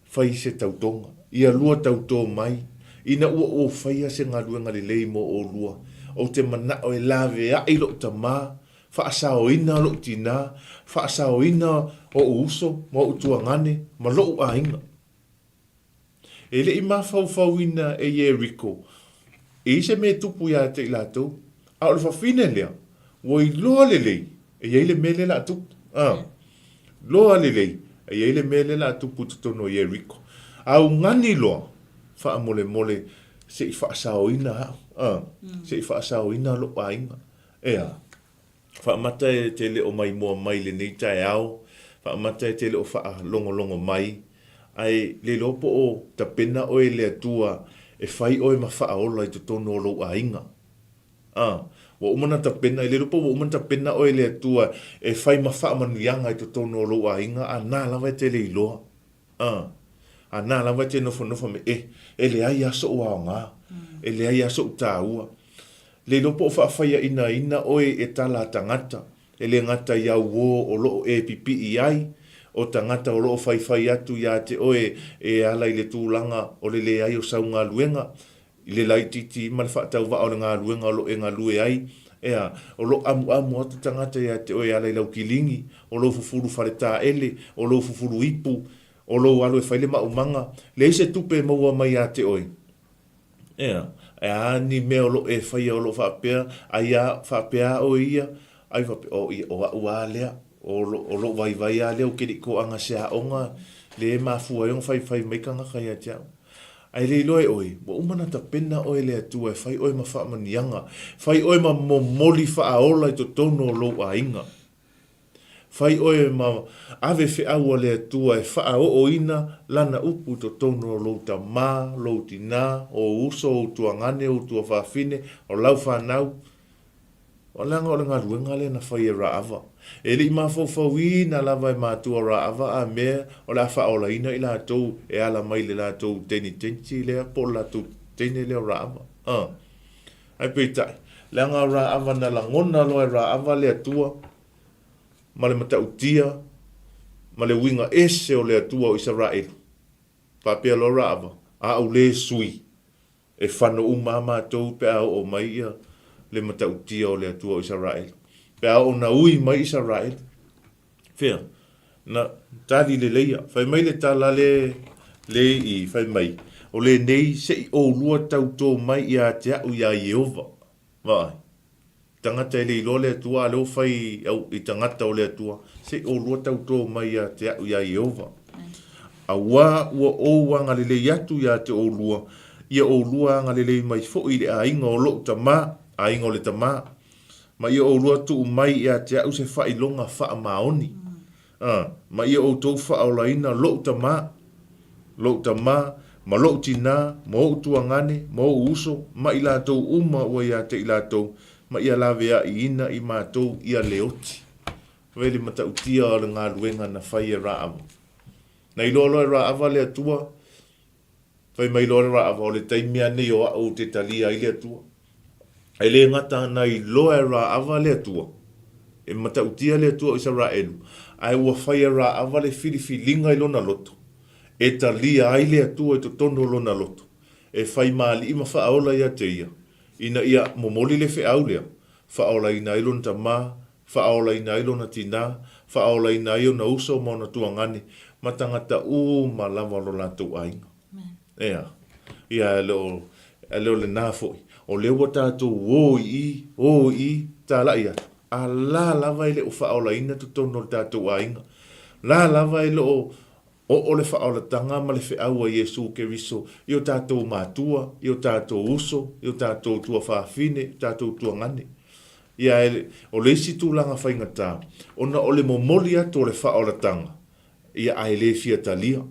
fai se tautonga ia lua tauto mai ina ua o faia se ngā luenga le lei mo o lua o te mana o e lave a ilo tama faa sao ina lo tina faa sao ina o uso mo utuangane ma lo a inga ele i mafau ina e Jericho e se me tupu ia te ilatou a o le fafine lea wo i loa lelei e iei le mele la tupu loa lelei e iei le mele la tupu tutono Jericho au ngani loa faa mole se i faa sao ina se i faa sao ina lo a inga ea faa mata e te le o mai mua mai le nei TAEAO faa mata e te le o faa longo mai ai le lopo o ta pena o e le atua e fai o e mawha ola i te tono lo a inga. Wa umana ta pena, i le lopo wa umana ta pena o e le atua e fai mawha manuianga i te tono lo a inga a nā lawa e te le iloa. A nā lawa e te nofa me e le ai aso o ao ngā, e le ai aso o tāua. Le lopo o whaafaya ina o e tala tangata, e le ngata iau o lo e pipi i ai, o tangata o loo whai atu ia te oe e ala i le tūlanga o le ai o sau ngā luenga. I le lai titi ma le whaatau wa o le ngā luenga o lo e ngā lue ai. Ea, o lo amu atu tangata ia te oe ala i lau kilingi, o lo fufuru whare tā ele, o lo fufuru ipu, o lo alo e whaile maumanga. Le ise tupe maua mai ia te oe. Ea, e ani mea o lo e whai o lo whaapea, ai a whaapea o ia, ai whaapea o ia o ua lea. O lo vai a leo kiri ko anga sea onga le mafua yung fai mai kanga kaya tiao. Ai le loe oi, wa umana ta pena oi le atua, fai oi ma wha manianga, fai oi ma momoli wha aola i to tono lo a inga. Fai oi ma ave fe aua le atua e wha o ina lana upu to tono lo ta ma, lo tina, o uso, o tuangane, o tua whafine, o lau whanau. O langa o le ngā ruenga le na whai e raava. E li ma fawhawi na lava e mātua raava a mea o la wha ola ina i la tau e ala mai le la tau teni tenchi lea po la tau teni lea raava. Ai peitai, le ngā raava na la ngona loe raava le atua, ma le matautia, ma le winga ese o le atua o Israel. Papea lo raava, a au le sui, e whano umama tau pe au o mai ia, le matautia o le atua o Israel. Pea o na ui mai Israel. Fea, na tali le leia. Fai mai le tala le i fai mai. O le nei se i o lua tauto mai i a te au i a Jehova. Vai. Tangata le ilo le atua leo fai au i tangata o le atua. Se i o lua tauto mai i a te au i a Jehova. A wā ua o wanga le le atu i a te o lua. Ia o lua anga le le mai fo i le a inga o lo ta maa. A ingo le tama. Ma ia o lua tu mai ia te au se wha ilonga wha maoni. Ma ia o tau wha o laina lo tama. Lo tama. Ma lo tina. Ma o tuangane. Ma o uso. Ma ila tau uma ua ia te ila tau. Ma ia lavea i ina i mātou ia leoti. Vele mata utia o le ngā luenga na whai e raava. Na ilo alo e raava le atua. Fai mai loa ra ava o le taimia nei o au te talia i le atua. E le ngata nei loa ra ava le atua. E mata utia le atua isa ra elu. Ai ua fai ra ava le filifilinga i lona loto. E talia ai le atua e to tono lona loto. E fai maali ima whaaola ia te ia. Ina ia momoli le whiau lea. Whaaola ina ilona ta maa. Whaaola ina ilona tina. Whaaola ina ilona uso mauna tuangani. Matangata ma lava lo lātou ainga. Ea. Ia e leo le nāfoi. O leo tātou o i, tā lai atu. A la lava ile o whaola ina tu tono tātou ainga. La lava ile o le whaola tanga ma le whiau a Iesu Keriso. Io tātou mātua, io tātou uso, io tātou tua whaafine, tātou tua ngani. Ia o le isi tūlanga whaingata. Ona o le momoli atu o le whaola tanga. Ia ai le fia talia.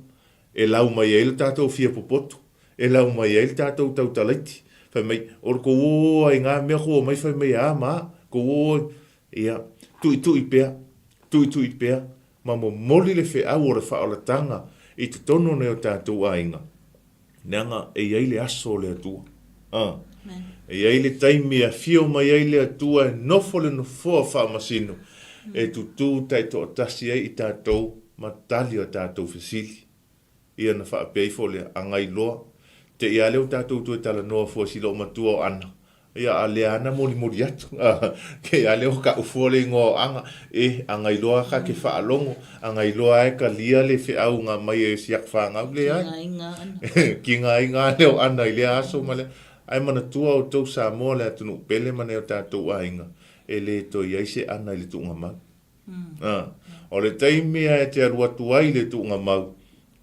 E lau mai e le tātou fia popoto. E lau mai e le tātou tautalaiti. Fai mai, or ko o ai ngā mea ko mai fai mai a maa. Ko o, ia, tui pea. Ma mo moli le fe au o le whaola tanga. I te tono neo tātou ainga. Neanga e iai le aso le atua. E iai le taimi a fio mai ai le atua e nofo le nofoa whaamasino. E tutu tai to atasi ai I tātou ma tali o tātou fesili. Ia na whaapei fo le angai loa. Te ia leo tātou tu e tala noa fua silo matua o ana. Ia a le ana mori atu. Ke ia leo ka ufua le ngō anga. E angai loa ka ke whaalongo. Angai loa e ka lia le fe au ngā mai e siak whaangau le ai. Ki ngā inga leo ana I le aso ma le. Ai mana tua o tau sa moa le atunu pele mana o tātou a inga. E le to iai se ana I le tu ngā mau. O le taimea e te aruatu ai le tu ngā mau.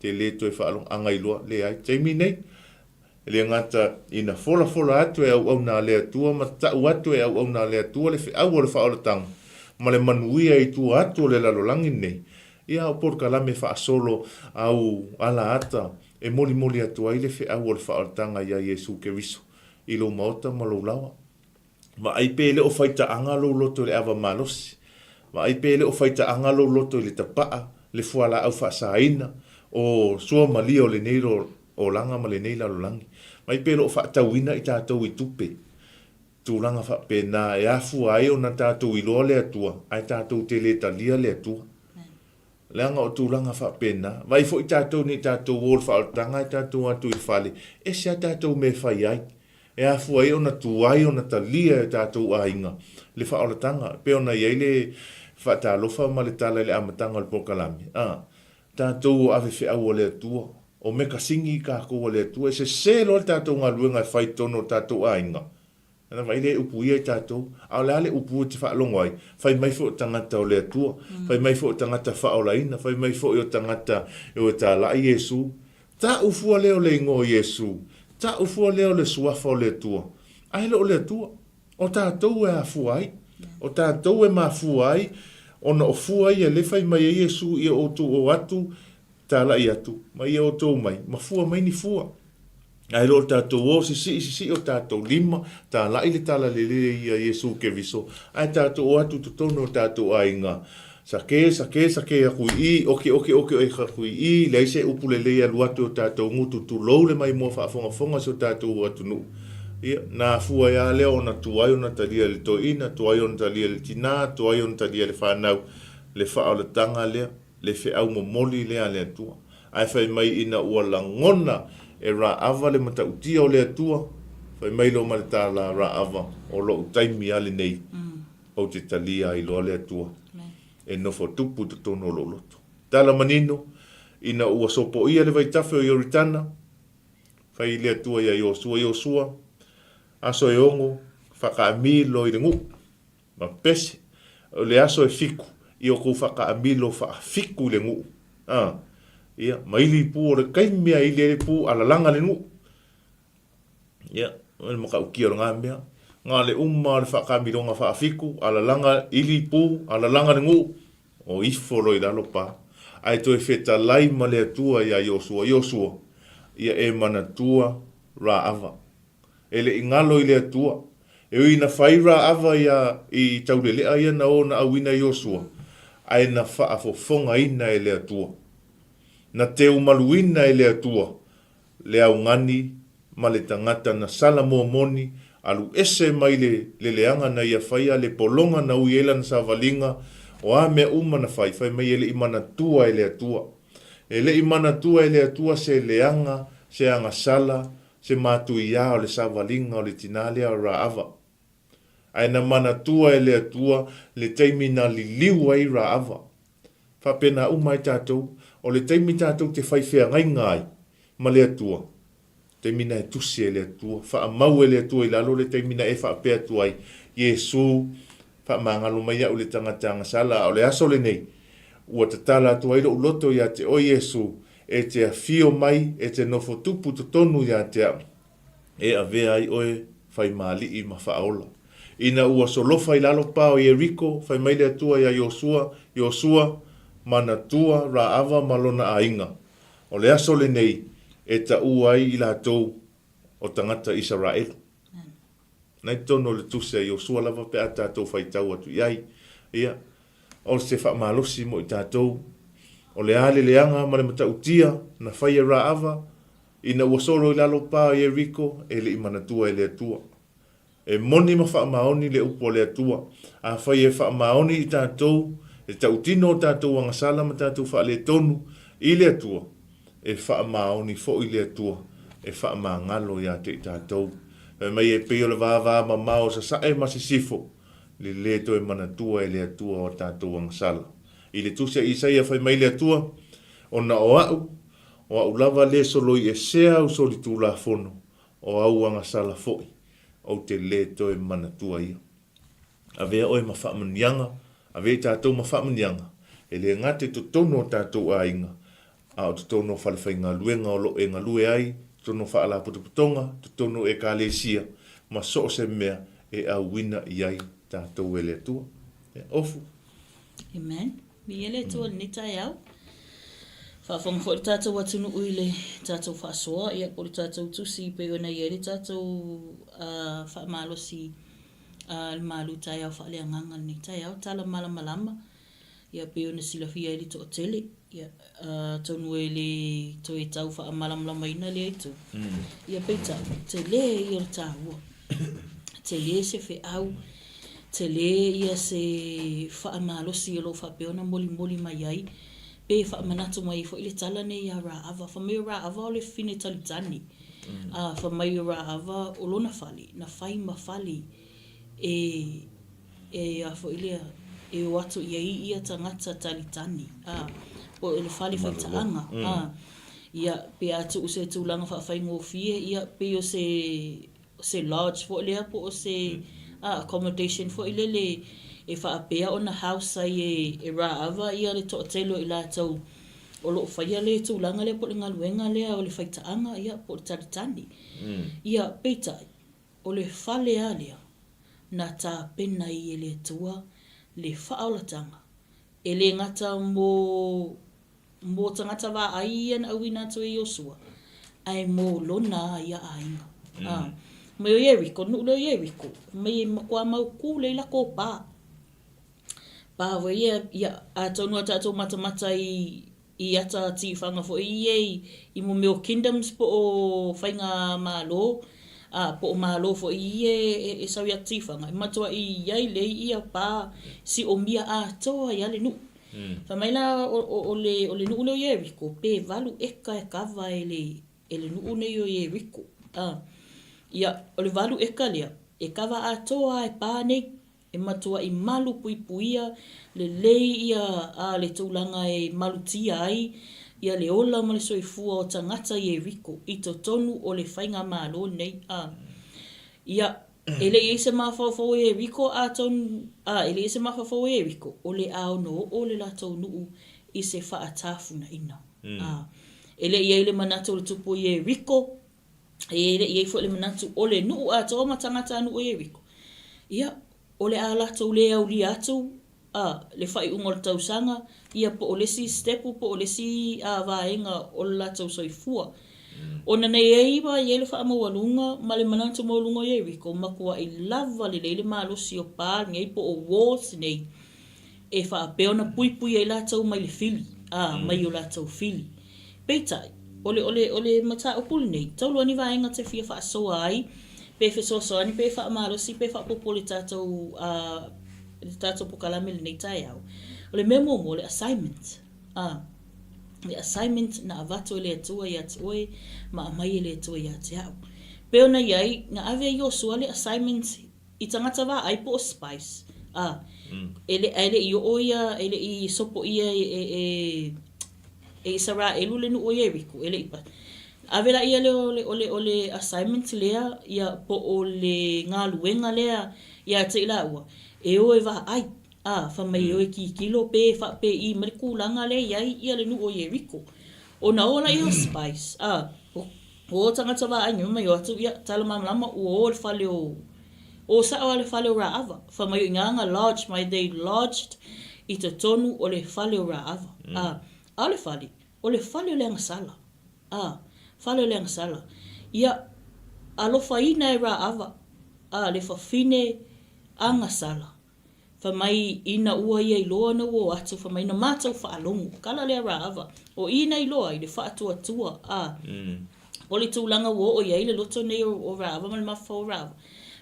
Te le to e whaalong angai loa le ai. Taimi nei. Le ngata ina fola atu e au nā le atua. Ma tau atu e au nā le atua. Le au o le whaola tanga. Ma le manuia I tu atu o le lalolangi nei. Ia o por kalame whaasolo au ala ata. E moli atu ai le au o le whaola tanga ia Iesu Keriso. I lo maota ma lo lawa. Ma ai pele o whaita anga lo loto le awa malosi. Ma ai pele o whaita anga lo loto le tapaa. Le fuala au whaasaina. O sua malia o le neiro o langa ma le neila lo langi. Ma ai pele o whaatawina I tātou I tupe. Tūlanga whaapena e afu ai o na tātou I loa le atua. Ai tātou te le talia le atua. Leanga o tūlanga whaapena. Vai fo I tātou ni tātou o le whaaltanga I tātou atu I whale. E sia tātou me whai ai. E afu ai o na tuai o na talia e tātou ainga. Le whaolatanga. Pe o na iei le whaatalofa ma le tala le amatanga le pokalami. Tātou ave whiau o le atua. O me ka singi ka ko o le atua. E se lo le tātou ngā luenga e whai tono tātou ainga. Ana vai le upu ia tātou. Au le ale upu te whaalongo ai. Whai mai fo tangata o le atua. Whai mai fo tangata whaolaina. Whai mai fo o tangata e o tā lai Iesu. Tā ufua leo le ingo Iesu. Ta ufua leo le suafa o le tua. Ai leo le tua. O tātou e afu ai. O tātou e mafu ai. O na ofua ai e lewhai mai e Iesu I o tu o atu. Tā lai atu. Mai e o tō mai. Ma fua mai ni fua. Ai leo tātou o sisi o tātou lima. Tā lai le tala le I a Iesu Keriso. Ai tātou o atu tutono tātou ainga. Sake a kui I, oke e ka kui I, leise upulele a luatu o tātou ngutu tu lou le mai mua whaafonga so tātou atunu. Nā fua ia leo o na tuai o na talia le toina, tuai o na talia le tina, tuai o na talia le whanau, le whaolatanga lea, le whiau momoli lea le atua. Ai whai mai ina ua langona e rā ava le mata utia o le atua, whai mai lo ma le tāla rā ava o lo utaimi ale nei, o te talia I lo le atua. E nofo tupu te tono lo loto. Tala manino, ina ua sopo ia le vaitafe o Ioritana, whai le atua ia Iosua, aso e ongo, whakaamilo I le ngu, ma pese, o le aso e fiku, I o kou whakaamilo whaafiku le ngu. Ia, maili pu o le kaimea I le pu alalanga le ngu. Ia, o maka ukia o ngā mea, ngā le umma le whakamironga whaafiku, alalanga ili pu, alalanga le ngu, o ifo loi dalo pa. Ai to e wheta lai ma le atua ia Iosua, ia e mana tua ra ava. Ele ingalo I le atua. E ui na whai ra ava ia I taulelea ia na o na awina Iosua. Ai na whaafofonga ina e le atua. Na te umaluina e le atua. le au ngani, ma le tangata na sala moni, alu ese mai le leanga na ia whaia, le polonga na uiela na savalinga, o a mea uma na whai mai ele imana tua ele atua. Ele imana tua ele atua se leanga, se anga sala, se matu ia o le savalinga o le tinalea o raava. Aina mana tua ele atua, le teimina li liu ai raava. Whapena umai tātou, o le teimi tātou te whaiwhea ngai ngai, ma le atua. Teimina e tusi e le atua, wha mau e le atua i lalo le teimina e wha apea tuai. Iesu, wha mangalo mai au le tangatanga sala, o le aso le nei. Ua te tala atua ilo uloto ia te o Iesu, e te a fio mai, e te nofo tupu to tonu ia te a. E a vea ai oe, whai maali i ma whaola. Ina ua solofa i lalo pao i Eriko, whai mai le atua ia Iosua, mana tua raava malona ainga. O le aso le nei, e ta uai i la tau o tangata Israel. Nai tono le tuse Iosua lava pe a tātou whaitau atu iai. Ia, o se whaamalosi mo i tātou. O le ale leanga ma le mata utia na whaia raava. Ina ua solo i lalo pā i Eriko, e le imana tua e le atua. E moni ma whaamaoni le upo le atua. A whaia whaamaoni i tātou, e tautino tātou angasala ma tātou wha le tonu i le atua. E whaamaoni fo i le atua, e whaamangalo ia te i tātou. E mai e peo le vāvā ma mao sa sae masisifo, le leto e manatua e le atua o tātou angasala. I le tusia Isaia whai mai le atua, o na o au lava le soloi e sea au soli tū la fono, o au angasala foi, o te leto e manatua ia. A vea oe ma whaamanianga, a vea tātou ma whaamanianga, e le ngate to tono tātou a inga, a o to tono whalewhainga luenga o lo e ngā lue ai, tono whaala putuputonga, to tono e ka lesia, ma so se mea e a wina i ai tātou e le atua. Ofu. Amen. Mi ele tua ni TAEAO. Whawhonga fo tātou atunu uile, tātou whasoa, ia po tātou tusi pe ona i ele tātou whaamalosi MALU TAEAO FAALEAGAGA ni TAEAO tala malama. Ia pe ona silafia ele to tele, ia tonu ele to e tau whaamalamlama ina le itu. Ia peita, te le ia tāua, te le se fe au, te le ia se whaamalosi alo whapeona moli mai ai, pe whaamanatu mai fo ile tala ne ia raava, whamai raava o le fine talitani, whamai raava o lona whali, na whai mawhali, e a fo ile e watu ia tangata talitani, o le whali whaitaanga, ia pe atu o se tūlanga whawhaingo fie, ia pe o se lodge fo lea po o se accommodation fo ile le e whaapea o na house ai e raava ia le to telo i la tau o lo whaia le tūlanga le po le ngaluenga lea o le whaitaanga ia po le talitani. Ia peita o le whale a lea na tā pena i e le tua le whaolatanga. E le ngata mo tangata wā aian au ina to e Iosua. Ai mo lona ia ainga. Mai o Yeriko, nu'u o Yeriko. Mai makua mau ku le lako pā. Pā wa ia a taunua tātou matamata i ata tifanga fo i mo meo kingdoms po o whainga mālo. Po o mālo fo e sau ia tifanga. I matua i iai le ia pā si o mia a toa ia le nu'u. Whamaila o le nu'u o Yeriko, pe valu eka e kawa e le nu'u nei o Yeriko. Ia, o le valu eka lea, e kawa a toa e pā nei, e matua i malu puipuia, le lei ia le tūlanga e malu tia ai, ia le ola ma le soifua o tangata Yeriko, i to tonu o le whainga mālo nei. Ia, ele i se mawhawhau e Yeriko ele i se mawhawhau e Yeriko, o le ao no o le latou nuu i se whaatafuna ina. Ele i le manatu o le tupu i Yeriko, ele i fo le manatu o le nuu a toa matangata anu o Yeriko. Ia, o le a latou le au li atu, le whai ungo le tausanga, ia po o le si stepu, po o le si vaenga o le latou soifua. O na nei eiwa i ele wha mawalunga, ma le manatu mawalunga o Yeriko, makua i lava le leile malosi o pā, ngei po o wars nei, e wha peona puipui e latou mai le fili, mai o latou fili. Peitai, ole mata upuli nei. Tauloa ni vaenga te fia wha soa ai. Pe fe so ani pe wha marosi pe wha popoli tātou pokalame le nei TAEAO. Ole memo mo le assignment. Le assignment na avato le atua ia te oe ma mai le atua ia te au. Pe ona iai nga ave Iosua le assignment I tangata wa ai po spice. Ele I oia ele I sopo ia 𝚟𝚑𝚍 le nu oia riku ele ipa. Avela ia ole assignment lea ia po ole ngā luenga lea ia te ila ua. E oe wa ai. Fa mai oe ki kilo pe fa pe I marikulanga le ia le nu oia riku. O na ola ia spice. O tangata wa ai nyuma yo atu ia talamama o le fale o sa o le fale ra ava. Fa mai nganga large mai they lodged I te tonu o le fale ra ava. Ale fale. O le fale o le angasala. Fale o le angasala. Ia alofa ina ra ava. Le fafine angasala. Fa mai ina ua ia iloa na o atu. Fa mai na matau fa alongu. Kala le ra ava. O ina iloa I le fa atua. O le tūlanga o ia le loto nei o ra ava. Ma le mafa o ra ava.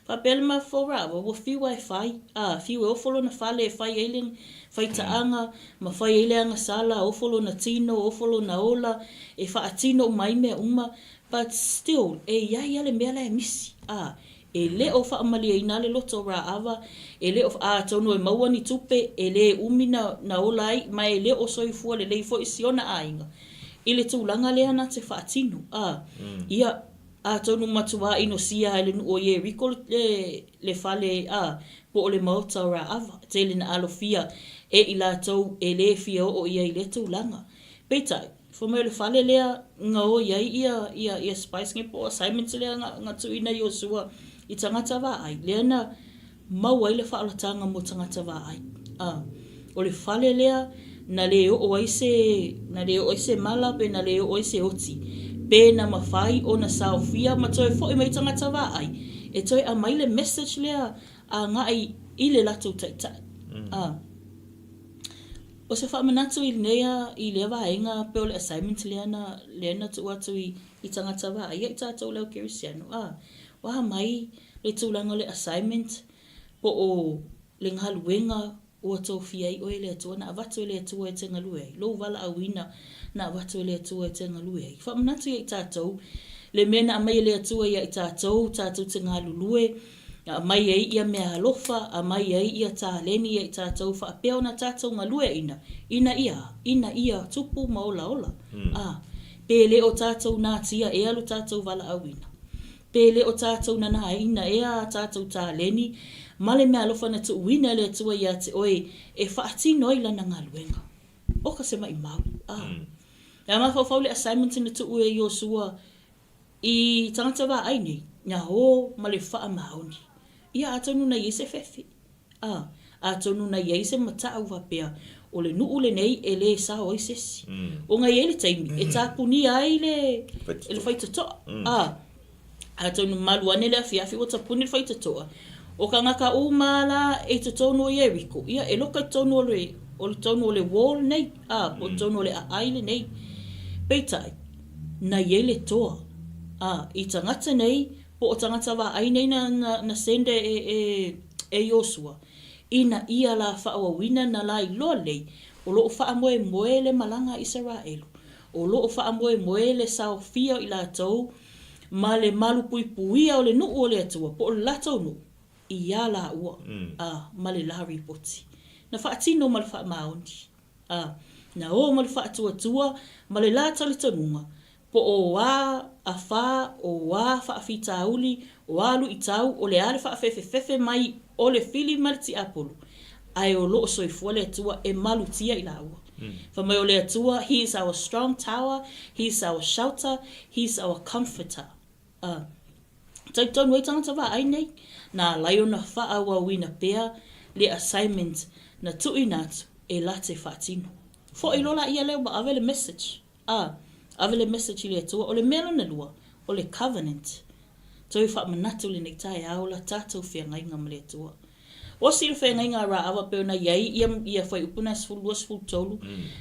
Fa pele mafa o ra ava. Wa fiwa e fai. Fiwa o folo na fale e fai eiling. Fai taanga, ma fai ele anga sala, ofolo na tino, ofolo na ola, e fa atino mai mea uma, but still, e iai ale mea lai misi. E le o fa amalia ina le loto ra ava, e le o tono e maua ni tupe, e le umi na ola ai, ma e le o soifua le leifo I siona ainga. I le tūlanga lea na te fa atino. Ia, tono matua ino sia ele nu o ye riko le fale, po o le mauta ra ava, te le na alofia, e ila tau e le fia o ia I le tūlanga. Peitai, fo le fale lea nga o iai ia spice nge po assignment lea nga tuina Iosua I tangata wa ai. Lea na mau ai le whaalatanga mo tangata wa ai. O le fale lea na le o oise mala pe na le o oise oti. Pe na mawhai o na saofia ma toi fo I mai tangata wa ai. E toi a mai le message lea a ngai I le lato taitai. O se whaamanatu I le waenga pe o le assignment lea na tu atu I tangata wa ai. Ia I tātou leo kerisiano. Waha mai le tūlanga le assignment po o le ngaluenga o atou fia I oe le atua na avatu le atua e te ngalue. Lo wala awina na avatu le atua e te ngalue. Whaamanatu ia I tātou. Le mena a mai le atua ia I tātou te ngalulue. A mai ai ia mea alofa, a mai ai ia tāleni ia I tātou whaapeo na tātou ngalue ina. Ina ia tupu maola ola. Pele o tātou nā tia e alu tātou wala awina. Pele o tātou nana ina e a tātou tāleni. Male mea alofa na tu wina le atua ia te oe e whaatino I lana ngaluenga. Oka se mai mau. Ia mawhawhau le assignment na tu ue Iosua I tangata wa aini. Nya ho male wha maoni. Ia atonu na yese fefi. Atonu na yese mata au wapea. O le nuu le nei e le sa o isesi. O ngai ele taimi. E tāpuni ai le whaitatoa. Atonu malu ane le afiafi o tāpuni le whaitatoa. O ka ngaka umala e te tono i eriko. Ia e loka tono o le tono o le wall nei. Po tono o le aile nei. Peitai. Na yele toa. I tangata nei. Po o tangata wa ai nei na sende e Iosua. Ina ia la whaawawina na la I loa lei. O loo whaamoe le malanga Israelu. O loo whaamoe le saofia I la tau. Ma le malu puipuia o le nuu o le atua. Po o le lato nu. Ia la ua. Ma le lahari poti. Na whaatino ma le whaamaondi. Na o ma le whaatuatua. Ma le lata le tanunga. Po o wā a whā, o wā whaafitauli, o alu I tau, o le ale whaafefefefe mai, o le fili mariti apolo. Ai o loo soifua le atua e malu tia I la ua. Whamai o le atua, he is our strong tower, he is our shelter, he is our comforter. Taitonu e tangata wa ai nei, na laio na whaawa wina pea, le assignment na tui natu e late whaatino. Fo I lola ia leo ba ave le message. Ave le message le atua, o le mela na lua, o le covenant. Toi whaamanatu le nei TAEAO la tātou whiangainga ma le atua. O si le whiangainga ra ava peona iai, ia whai upuna sfulu tolu.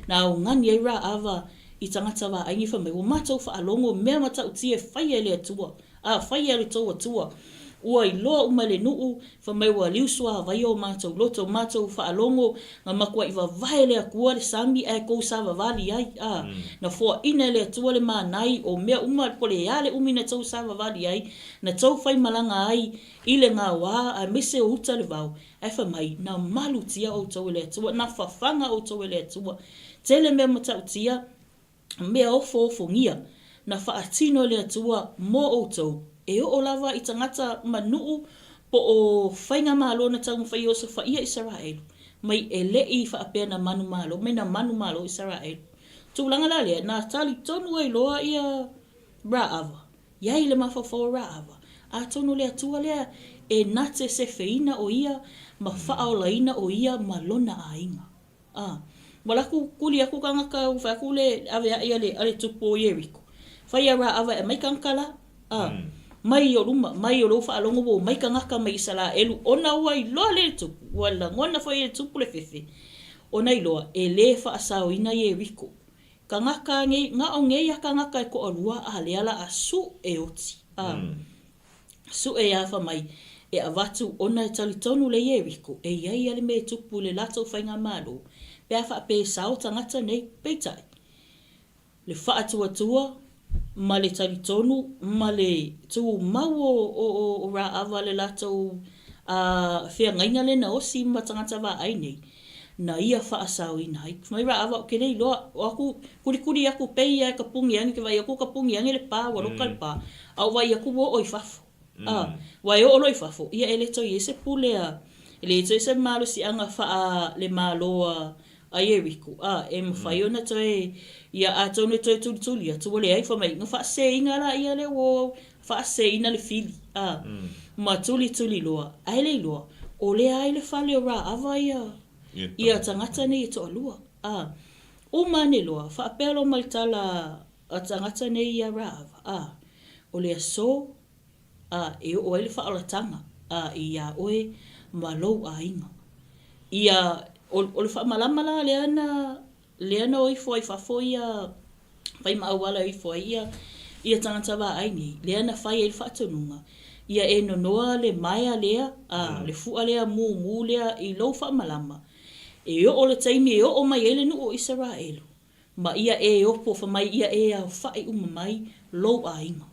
Na o ngani ai ra ava i tangata wā aingi whamai, o mātou whaalongo, mea matau tia whaia le atua, whaia le tau atua, ua i loa umale nuu, whamai wa Iosua vai o mātou loto, mātou whaalongo, ngā makua i wawai le akua le sami ai kou sa wawali ai, na fua ina le atua le mānai, o mea po le ale umi na tau sa wawali ai, na tau whai malanga ai, i le ngā wā, a mese o uta le vau, ai whamai, na malu tia o tau le atua, na whawhanga o tau le atua, tele mea matau tia, mea ofo ngia, na whaatino le atua mo o tau, e o lava i tangata manuu po o whainga malo na tau mwhai o sa whaia Israel. Mai e lei whaapea na manu malo, mai na manu malo Israel. Tūlanga la lea, nā tali tonu ai loa ia Ra'ava. Iai le mawhawhau Ra'ava. A tonu lea tua lea e nate se feina o ia, ma whaaolaina o ia ma lona a inga. Walaku kuli aku kangaka u whaku le avea ia le ale tupu o Yeriko. Whaia Ra'ava e mai kankala, mai o luma, mai o lofa alongo bo, mai ka ngaka mai sala elu, ona ua i loa le tupu, wala ngona fai le tupu le fefe. Ona i loa, e le wha asao ina ye riko. Ka ngaka nge, nga o nge ya ka ngaka e ko alua a leala a su e oti. Su e afa mai, e avatu ona e talitonu le ye riko, e iai ale me tupu le lato whainga malo, pe afa pe sao tangata nei peitai. Le wha atua, ma le talitonu, ma le tu mau o Ra'ava le lato whea ngainga le na osi ma tangata wā ai nei, na ia whaasau ina hai. Mai Ra'ava o kenei loa, o aku, kuri aku pei ai ka pungi angi, ke vai aku ka pungi angi le pā, waroka le pā, au vai aku wo oi fafo. Vai o oloi fafo, ia ele toi ese pulea, ele toi se malo si anga wha le malo a Yeriko, e mwhai ona toi, ia a tonu toi tuli, a tuwa le ai whamai, nga wha se inga la ia le wo, wha se ina le fili, ma tuli loa, aile loa, o le ai le whale o Ra'ava ia tangata nei e to alua, o mane loa, wha apelo maitala a tangata nei ia Ra'ava, o le aso, e o ele wha alatanga, ia oe ma lou a inga, ia o le whamalamala leana o ifo ai whafo ia whai maawala o ifo ai ia tangata wā aini leana whai e whaatonunga ia e nonoa le maia lea le fua lea mu lea i lau whamalama e o le taimi e o mai ele nu o Israelu ma ia e opo whamai ia e au whai umamai lau a inga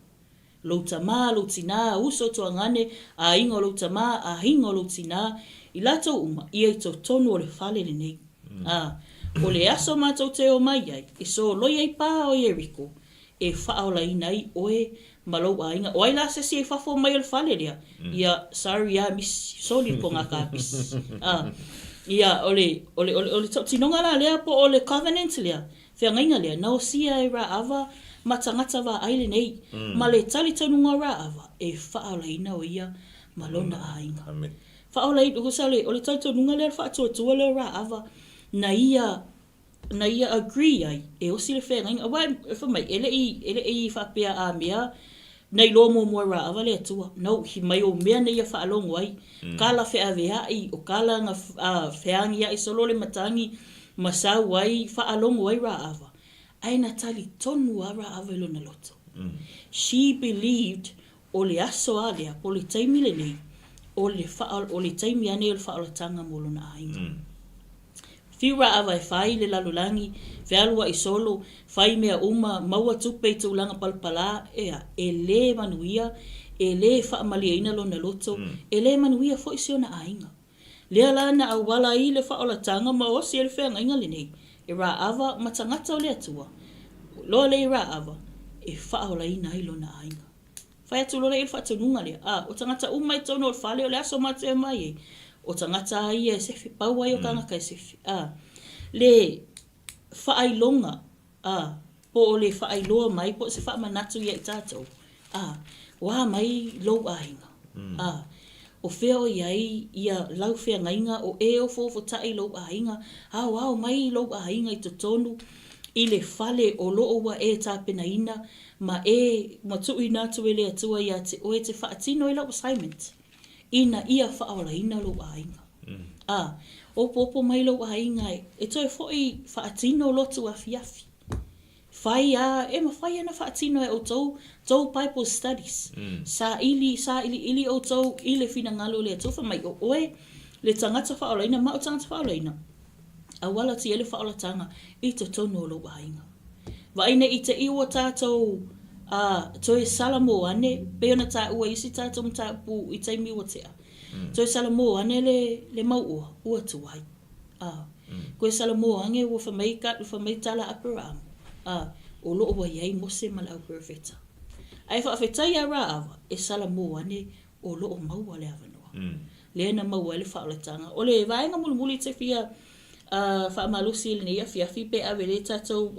lau tama, lau tina, uso toa ngane a inga lau tama, a hinga lau tina i lato uma, ia i tō tonu o le whale le nei. O le aso mātou te o mai ai, e so loi ai pā o Yeriko, e whaola i nei oe malau a inga. O ai la se si e whafo mai o le whale lea, ia sorry a misi, soli ko ngā kāpis. Ia o le tau tinonga la lea po o le covenant lea, whea ngainga lea, nao sia e Ra'ava, ma tangata wā aile nei, ma le tali tanunga Ra'ava, e whaola ina o ia malona a inga. Amen. Whaola i duku sale, o le tautou nunga lea whaatua leo Ra'ava, na ia agree ai, e osi le whenga inga, wai, whamai, ele i whapea a mea, nei lo mua Ra'ava le atua, nau, hi mai o mea nei a whaalongo ai, kala whea vea ai, o kala nga wheangi ai, solo le matangi, masau ai, whaalongo ai Ra'ava, ai na tali tonu a Ra'ava ilo na loto. She believed, o le aso a lea, po le taimi le nei, o le taimi ane o le whaolatanga molo na ainga. Whiu Ra'ava e whai le lalulangi, whialua i solo, whai mea uma, maua tupe i tūlanga palpala, e le manuia, e le whaamalia ina lo na loto, e le manuia fo isi o na ainga. Lea lana au wala i le whaolatanga, ma osi e le whenga inga le nei, e Ra'ava matangata o le atua, loa le Ra'ava, e whaola ina i lo na ainga. Whai atu lora i le whaatununga lea. O tangata umai tono o le whale o le aso mate e mai e. O tangata ai e sefi, pau ai o kangaka e sefi. Le whaailonga, po o le whaailoa mai, po se whaamanatu ia i tātou. Wā mai lou ainga. O whea o iai ia lau whea ngainga, o e o fofo tai lou ainga. Wau mai lou ainga i to tonu. I le whale o loo wa e tāpena ina, ma tui nātu e le atua ia te oe te whaatino i lau assignment. Ina ia whaola ina lo ainga. Opo mai lo ainga e toi fhoi whaatino lotu a fiafi. Whaia, e ma whaia na whaatino e o tau Bible Studies. Sa ili o tau ile fina ngalo le tau mai o oe le tangata whaolaina, ma o tangata whaolaina. A wala ti ele whaolatanga i te tono lo wainga. Waina i te iwa tātou toi salamo ane, peona tā ua isi tātou mta pu i te miwa tea. Toi salamo ane le mau ua tuai. Koe salamo ane ua whamai tala aparamu. O loo wa iai mose malau perfecta. Ai whaafetai a rā awa, e salamo ane o loo maua le avanoa. Lena maua le whaolatanga. O le vaenga muli te fia whaamalusi le neia fia fipe awe le tātou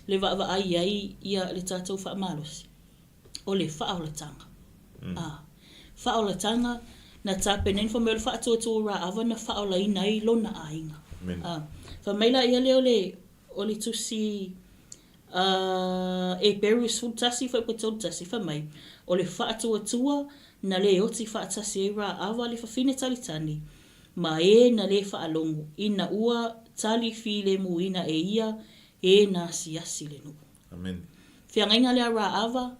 le wa ai ia le tātou whaamalusi. O le whaolatanga. Whaolatanga na tāpenen wha meole whaatoa rā awa na whaolaina i lona ainga. Whamaila ia leo o le tusi e beru sultasi fa pototasi fa mai o le whaatoa na le oti whaatasi e rā awa le whawhine talitani ma e na le whaalongo ina ua tali file muina e ia e na siasi le nuku. Amen. Whiangainga lea rā awa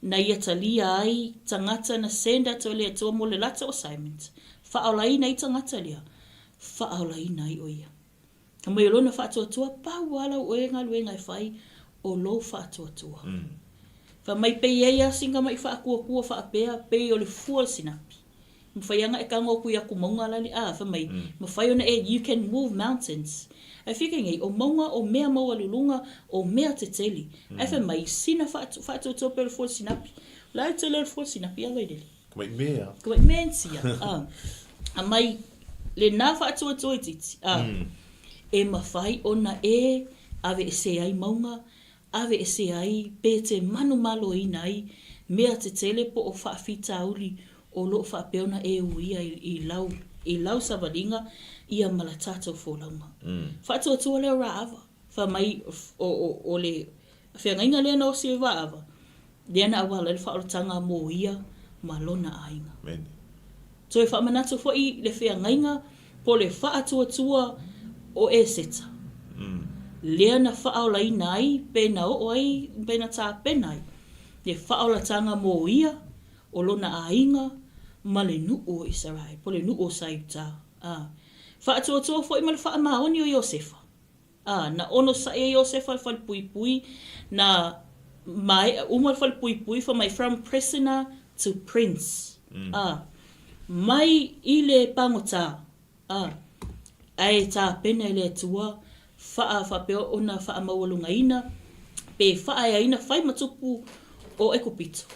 na ia talia ai tangata na senda to le atua mo le lata assignment. Whaolaina i tangata lea. Whaolaina i o ia. Ka mai olona whaatoa pau ala uenga luenga e whai o lo whaatoa. Wha mai pei eia singa mai whaakua whaapea pei o le fual sinapi. Mwhaianga e kango kuia ku maunga lani wha mai. Mwhai ona e you can move mountains. Ai whika ngai o maunga o mea maua lulunga o mea te teli. Ai wha mai sina whaatoa pe le fual sinapi. Lai te le fual sinapi a Vailele. Ka mai mea. Ka mai mea nsia. A mai le nā whaatoa titi. E mawhai ona e ave e se ai maunga, ave e se ai pe te manu malo i nai, mea te tele po o whaafita uli o loo whaapeona e uia i lau savalinga ia malatato fōlaunga. Whaatoa leo rā ava, wha mai o le whiangainga lea na o se wā ava, lea na awala le whaolatanga mō ia malona ainga. So e whaamanatu fwoi le whiangainga po le whaatoa o e seta. Lea na whaolaina ai, pēna o ai, pēna tā penai. Le whaolatanga mō ia, o lona ainga, ma le nu o Israel, po le nu o saipta. Whaatoa fwoi ma le whaamaoni o Iosefa. Na ono sa e Iosefa le whalpui na mai umar whalpui for my from prisoner to prince. Mai i le pangota. Ai tā pena le tua whaapeo ona whaamawalunga ina pe whaaina whai matupu o ekopito.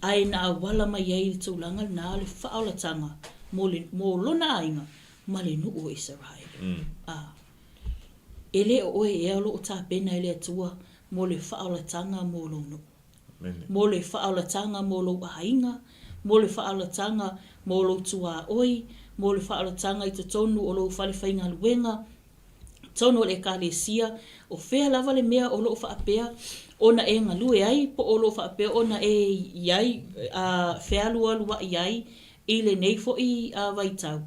Ai na awala mai ei le tūlanga na le whaolatanga mō lona ainga ma le nu o Israel. Ele o e alo o tā pena le tua mō le whaolatanga mō lono. Mō le whaolatanga mō lo ainga, mō le whaolatanga mō lo tua oi, mō le whaolatanga i te tonu o lo whalewhainga luenga, tonu o le kālesia, o whea lava le mea o lo whaapea, ona e ngalue ai, po o lo whaapea, ona e iai, whea lua iai, i le neifo i waitau.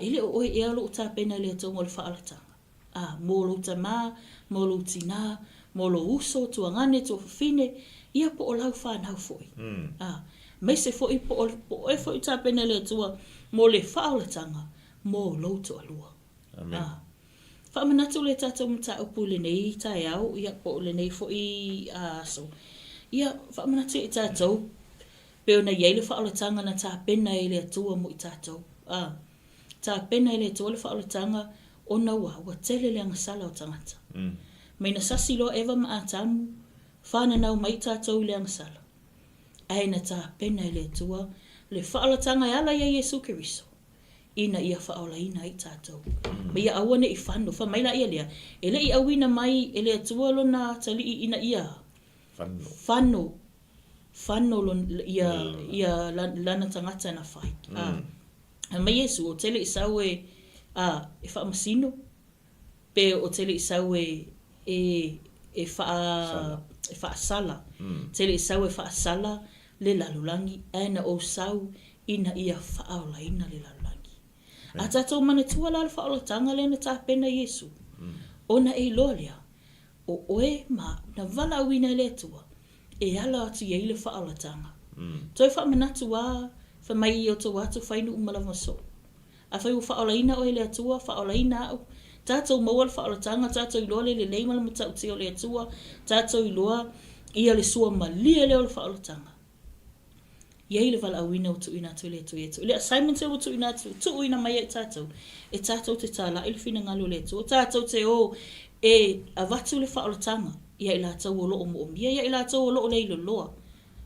Ele o e alo o tā pena le tonu o le whaolatanga. Mō lo tamā, mō lo tina, mō lo uso, tuangane, tuafine, ia po o lau whanau foi. Mai se foi po e foi tā pena le tua, mō le whaolatanga, mō louto alua. Amen. Whaamanatu le tātou mta upu le nei TAEAO, ia po le nei fo i aso. Ia whaamanatu i tātou, peo na iei le whaolatanga na tā pena e le atua mo i tātou. Tā pena e le atua le whaolatanga, o na wa tele le angasala o tangata. Mai na sasi loa ewa maatamu, whana nau mai tātou le angasala. Ai na tā pena e le atua, le whaolatanga e ala ia Iesu Keriso. Ina ia whaolaina i tātou. Ma ia awane i whano, whamaila ia lea. E le i awina mai, e le atua lo na tali i ina ia. Whano. Whano lo ia lana tangata na whai. Ma Iesu, o tele i sau e whaamasino. Pe o tele i sau e whaasala. Tele i sau e whaasala le lalulangi. Aina o sau ina ia whaolaina le lalulangi. A tātou mana tua la le whaolatanga le na tā pena Iesu. Ona e loa lea. o oe ma na vala wina le tua e ala atu ye le whaalatanga. Toi whaamanatu wā whamai o tō watu whainu umalama so. A whai o whaolaina o le atua, whaolaina au. Tātou maua le whaalatanga, tātou iloa le leima le matau te o le atua, tātou iloa ia le sua malia leo le whaalatanga. Iei le vala awina o tu ina tu le tu etu. Le assignment te o tu ina tu ina mai e tātou te tāla ili fina ngalo le tu. Tātou te o e avatu le whaalatanga. Ia ila tau o loo mo omia, ia ila tau o loo le ilo loa.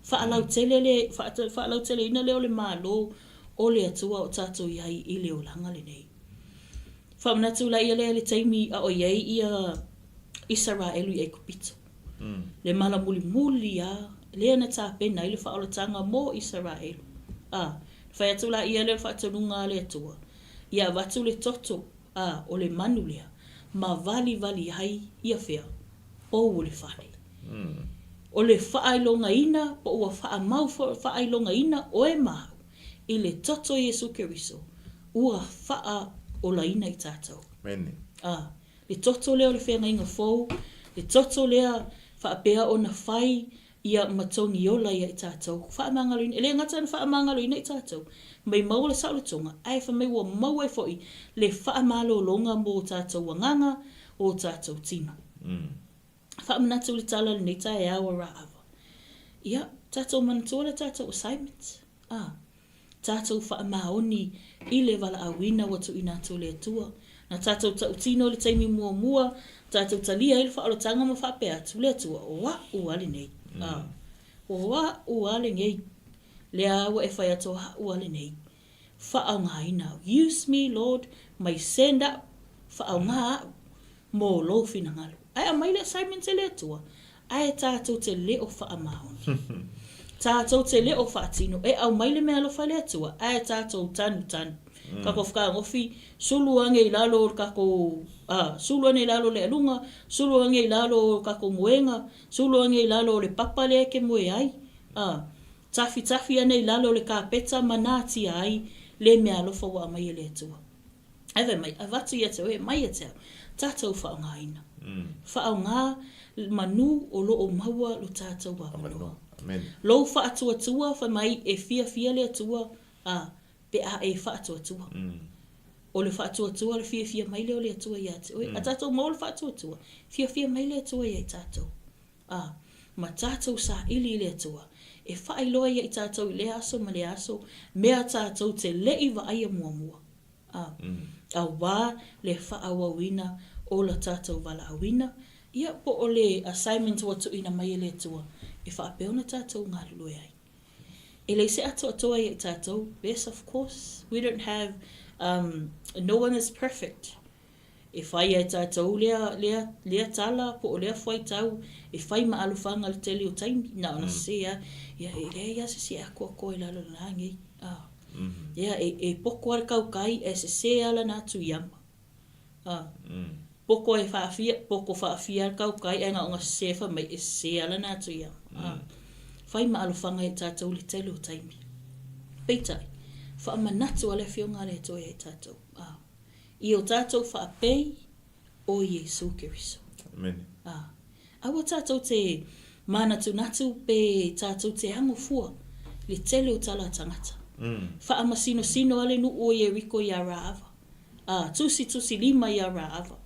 Whaalau tele ina leo le MALU o le atua o tātou iai i leo langa le nei. Whamanatu la ia le taimi a o iai ia Israelu i ekupito. Le mala muli a lea na tāpena i le whaalatanga mō Israelu. Whai atu la ia le whaatanunga le atua. Ia watu le toto o le manu lea. Ma vali hai ia whea. O le whare. O le whaailonga ina, po ua whaamau whaailonga ina o e mahu. I le toto Iesu Keriso. Ua whaa o la ina i tātou. Mene. Le toto leo le whenga inga fōu. Le toto lea whaapea o na whai ia matongi ola ia i tātou. Whaamangalo ina. Ele ngata na whaamangalo ina i tātou. Mai mau le sauletonga. Ai whamai ua mau e fōi. Le whaamalo longa mō tātou wanganga o tātou tina. Whaamanatu le tala le nei TAEAO a rāwa. Ia, tātou manatua le tātou assignments. Tātou whaamaoni i le wala awina watu ina tō le atua. Na tātou tautino le taimi mua, tātou talia i le whaalotanga ma whapea atu le atua. Oa uale nei. Oa uale nei. Le awa e whai atoa uale nei. Whaonga ina. Use me, Lord, may send up. Whaonga mo lo fina ngalo. Ai a mai le assignment te le atua. Ai tātou te leo whaamahoni. Tātou te leo whaatino. E au mai le mea lo whale atua. Ai tātou tanu. Kako whakaangofi. Suluange i lalo kako... Suluange i lalo le alunga. Suluange i lalo kako muenga. Suluange i lalo le papa le ke mue ai. Tafi ane i lalo le kāpeta manati ai. Le mea lo whawa mai le atua. Ai mai, avatu i atua e mai atua. Tātou whaonga ina. Whaonga manu o lo o maua lo tātou wawanoa. Lo whaatua wha mai e fia le atua pe a e whaatua. O le whaatua le fia mai leo le atua i ate. A tātou mau le whaatua. Fia mai le atua i tātou. Ma tātou sa ili le atua. E whaailoa i tātou i le aso ma le aso. Mea tātou te lei wa aia mua. A wā le whaawawina o la tātou wala awina. Ia po o le assignment watu ina mai le atua. E whaapeona tātou ngā lulu ai. E le se atoa i tātou. Yes, of course. We don't have... no one is perfect. E whai ai tātou lea tala po o lea whai tau. E whai ma alufanga le tele o taimi. Na ona sea. Ia e lea se ako koe lalo na hangi. Ia e poko ar kaukai e se ala natu iama. Poko e whaafia ar kaukai e nga onga sefa mai e se ala natu iama. Whai ma alufanga e tātou le tele o taimi. Peitai. Whaamanatu ale whionga le toi e tātou. I o tātou whaapei o Iesu Keriso. Amen. Awa tātou te manatu pe tātou te hango fua le tele o tala tangata. Whaamasino ale nu o Yeriko i a rāava. Tusi lima i a rāava.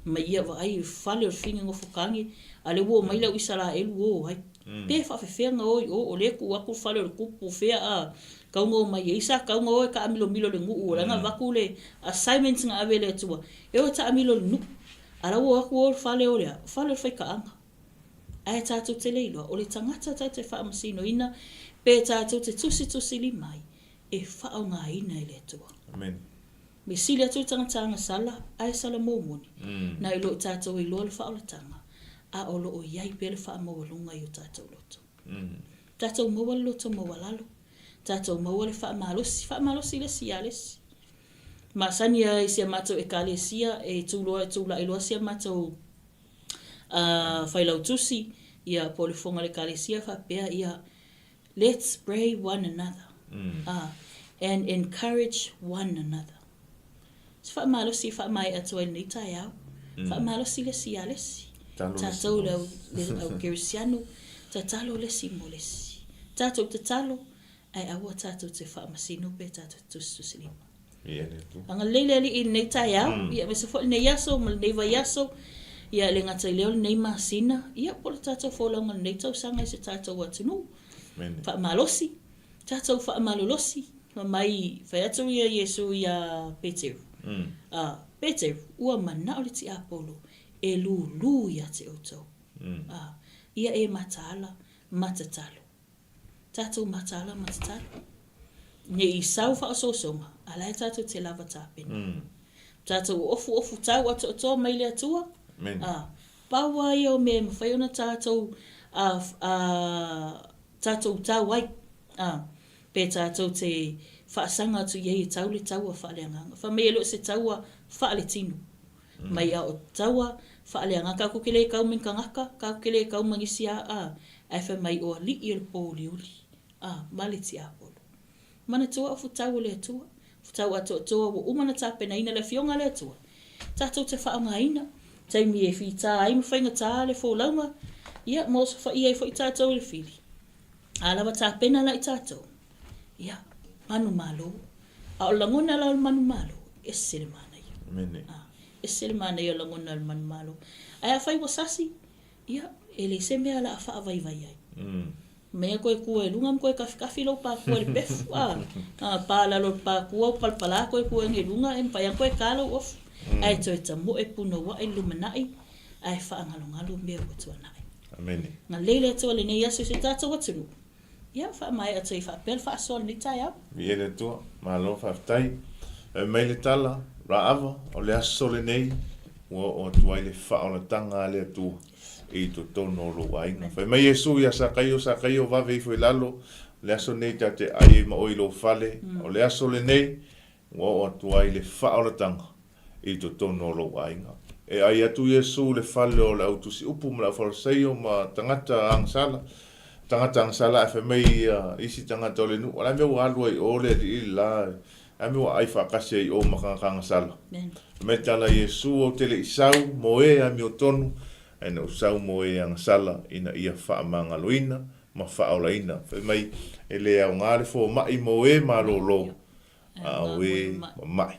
Ma ia wa ai whale o whinga ngofukangi. Ale wo maila o Israelu o ai. Pe whawhewhenga o le ku whale o kupu whea kaunga o mai isa, kaunga o e ka amilo le ngu o langa waku le assignments nga awe le atua. E o ta amilo le nuku. Ara o aku o whale o lea, whale o whai ka anga. Ai tātou te leilua, o le tangata tātou whaamasino ina, pe tātou te tusi li mai, e whaonga ina i le atua. Amen. Me sili atu tangata sala, ai sala mōmoni. Na ilo tātou i loa le whaolatanga. A o lo o iai pe le whaamawalunga i o tātou loto. Tātou mawal loto mawalalo. Tātou maua le whaamalosi le sialesi. Masani ai sia matou e kalesia e tūloa i loa sia matou whailau tusi ia po le whonga le kalesia whapea ia let's pray one another and encourage one another. Whaamalosi whaamai atua ni TAEAO. Whaamalosi le sialesi. Tātou le au Kirisiano, ta talo lesi mo lesi. Tātou te talo, ai aua tātou te whaamasino pe tātou tusilima. Anga leile ali i nei TAEAO, ia me se fo nei yaso, mal nei vai yaso, ia le ngata i leo nei masina, ia po le tātou wholaunga nei tau sanga i se tātou atunu. Whaamalosi, tātou whaamalolosi, mai whai atu ia Iesu ia Peteru. Peteru, ua mana o le ti Apolo, e lu ia te outou. Ia e matala, matatalo. Tātou matala, matatalo. Nye i sau wha o sosonga, alai tātou te lava tāpena. Tātou ofu tau ato ato mai le atua. Pawa ia o me mawhai ona tātou tātou tau ai. Pe tātou te whaasanga atu iei tau le taua whaaleanganga. Whamea se taua whaale tinu. Mai a o taua whaaleanga. Ka kukele kau min kangaka, ka kukele kau mangisi ai whamai o li i le pōli uli. Maliti Apolo. Mana tua o futau le atua. Futau ato toa o umana tāpena ina le fionga le atua. Tātou te whaonga ina. Taimi e whita ai mwhainga tā le fōlaunga. Ia, mōsa whai e whai tātou le whiri. Alawa tāpena la i tātou. Ia, manu malo. A o langona la o manu malo. E sere mana ia. Mene. E sere mana ia langona la manu malo. Ai a whai wasasi. Ia, e le se mea la a wha vai vai ai. Mea koe kua e lunga koe kafi lau pā kua le pefu. Pā lalo pā kua o palpala koe kua nge lunga e mpaya koe kālau ofu. Ai toi ta mo e puna wa e lumanai. Ai wha ngalo mea o tua nai. Amene. Ngā leile atua le nei aso se tātou atunu. Ia wha mai atua i wha pel wha asoa ni TAEAO. Viele tua, malo whaftai. Mai le tala, raava, o le aso le nei. O tuai le wha o le tanga le atua. I to tono lo wainga. Whai mai Iesu ia sa kaio vave i fwoi lalo. Le aso nei ta te ai ma oi lo fale. O le aso le nei. O tuai le wha o le tanga. I to tono lo wainga. E ai atu Iesu le fale o le autusi upu ma la whalaseio ma tangata angsala. Tangata angsala e whamei isi tangata o le nu. Ala mea alua i ole i la. A mea ai whakase i o makangakanga sala. Me tala Iesu o tele isau moe a mea tonu. Aina usau mo e angsala ina ia whaamangaloina ma whaolaina. Whai mai e lea o ngāre fo mai mo e ma lo. A we mai.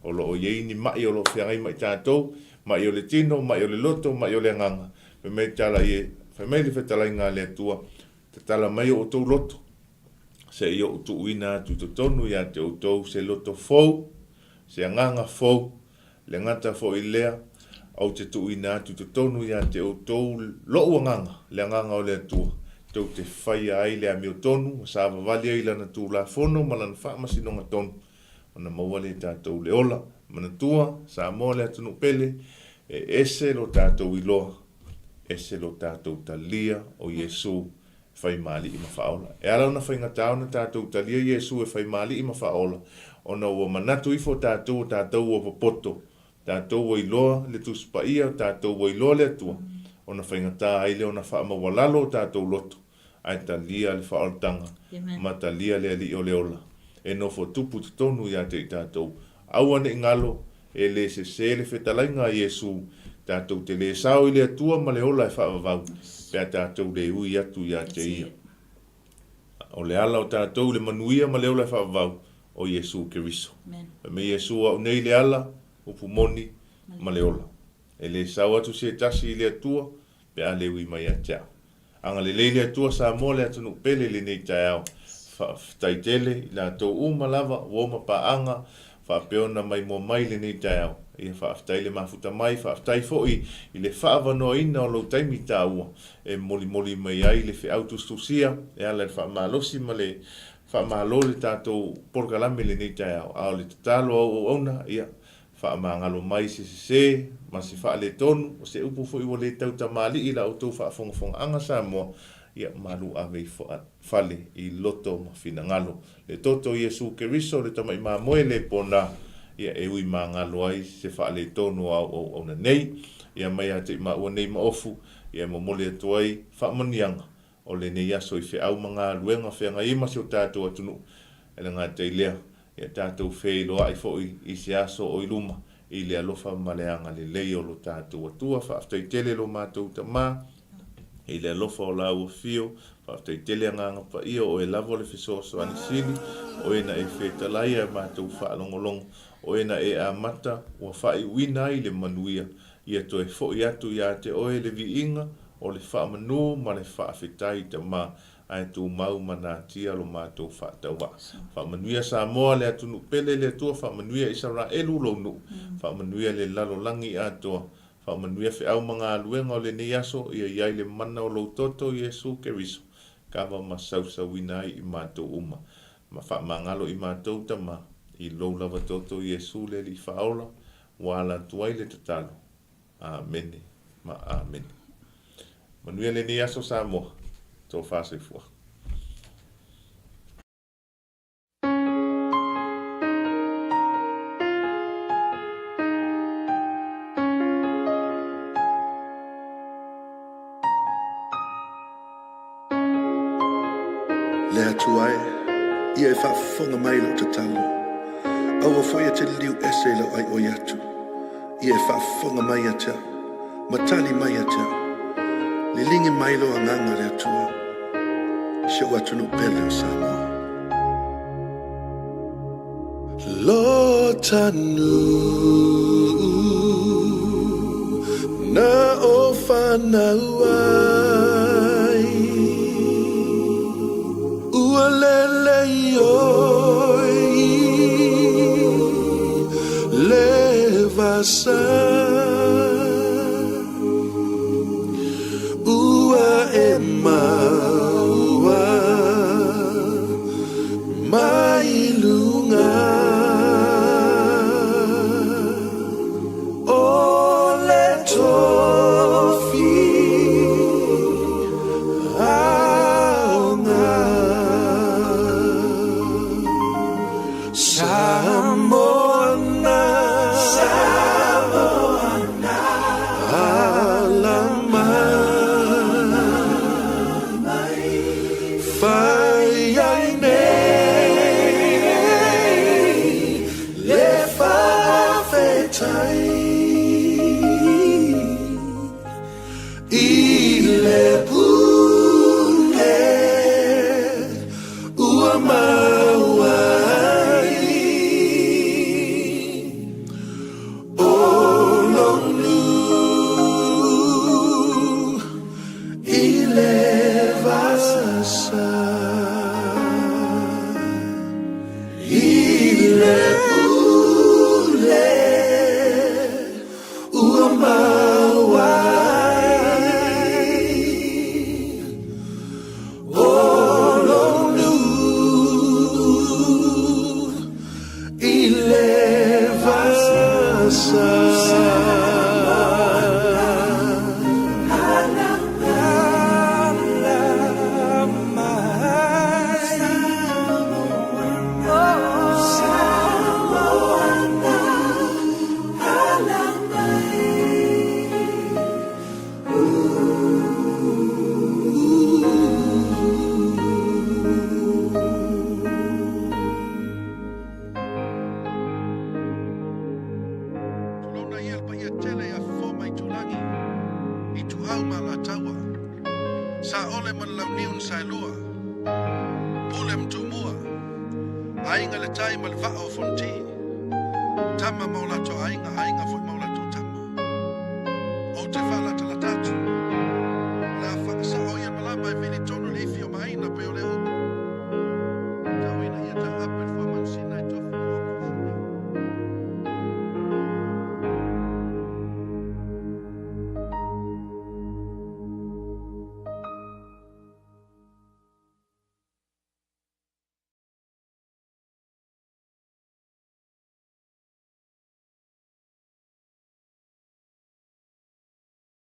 O lo o yeini mai o lo whiangai mai tātou. Mai o le tino, mai o le loto, mai o le nganga. Whai mai tala i whai mai le whetalai ngā lea tua. Te tala mai o tau loto. Se i o tu uina tu to tonu ia te o tau se loto fau. Se nganga fau. Le ngata fau i lea. Au te tuina tu te tonu ia te o tau loo nganga, le nganga o le atua. Tau te whai ai le amio tonu, sa vavali ai lana tu la fono, malana whamasinonga tonu. Mana mawale tātou le ola, mana tua, sa moa le atunu pele, e ese lo tātou iloa, ese lo tātou talia o Iesu whai mali ima whaola. E ala una whai ngatau na tātou talia Iesu e whai mali ima whaola, ona ua manatu ifo tātou o papoto. Tātou wai loa le tuspa ia, tātou wai loa le atua. Ona whaingatā ai le ona whaamawalalo tātou loto. Ai ta lia le whaoltanga, ma ta lia le ali o le ola. E no fo tupu te tonu ia te i tātou. Awane ngalo, e le se le whetalainga Iesu. Tātou te le sao i le atua ma le ola e whaamavau. Pea tātou le ui atu ia te ia. O le ala o tātou le manuia ma le ola e whaamavau o Iesu Keriso. Me Iesu au nei le ala, upu moni ma le ola. E le sau atu se tasi i le atua, pe a lewi mai a tea. Anga le leile atua sa mo le atunu pele le nei TAEAO. Taitele i la tau umalava, woma pa anga, fa peona mai mo mai le nei TAEAO. Ia fa aftaile mafuta mai, fa aftai foi i le whaavanoa ina o lo taimi tāua. E moli mai ai le whi autostusia, e ala le wha malosi ma le wha malole tātou porkalame le nei TAEAO. Ao le tatalo au ona, ia, wha mangalo mai se, ma se wha le tonu, o se upu foi o le tau tamali i la o tau wha fonga anga sa moa, ia malu ave i whale i loto ma fina ngalo. Le toto Iesu Keriso, le tamai ma moe le pona, ia e ui ma ngalo ai se wha le tonu au na nei, ia mai ate ma ua nei ma ofu, ia mo mole atu ai wha manianga, o le nei aso i whi au mga luenga whenga ima se o tātou atunu, e le ngā te lea, ia tātou whei loa i fo i se aso o i luma, i le alofa maleanga le leo lo tātou atua, whaaftai tele lo mātou ta mā, i le alofa o lau fio, whaaftai tele anganga pa ia o e lavo le fisoso anisini, o e na e whetalai a mātou whaalongolongo, o e na e amata, ua whai wina i le manuia, ia to e fo i atu ia te oe le viinga, o le whaamanu ma le whaafetai ta mā, ai tu mau mana tia lo mātou whaataua. Whaamanuia Samoa le atu pele le atua, whaamanuia Israelu lo nu, whaamanuia le lalolangi atua, whaamanuia whiau mga aluenga o le neaso, ia iai le mana o lo toto Iesu Keriso, kawa ma sausawinai i mātou uma. Ma whaamangalo i mātou tama, i lo lava toto Iesu le li whaola, wala tuai le tatalo. Amen. Ma amen. Manuia le neaso Samoa. Tō whāsefua. Le atu ai, ia e whaafonga mai lo te talo. Aua whaia te liu ese lau ai oi atu. Ia e whaafonga mai atea, matali mai atea. Li lingi mai lo anganga le atua. Show atu no pele o Samoa. Lo tanu na o whanau ai. Ua lele oi le vasa. Ua e maua mai lunga. O le tofi aonga. Samoana Ainga le tai mal va o fonti. Tama maula to ainga foi maula to tama. O te fala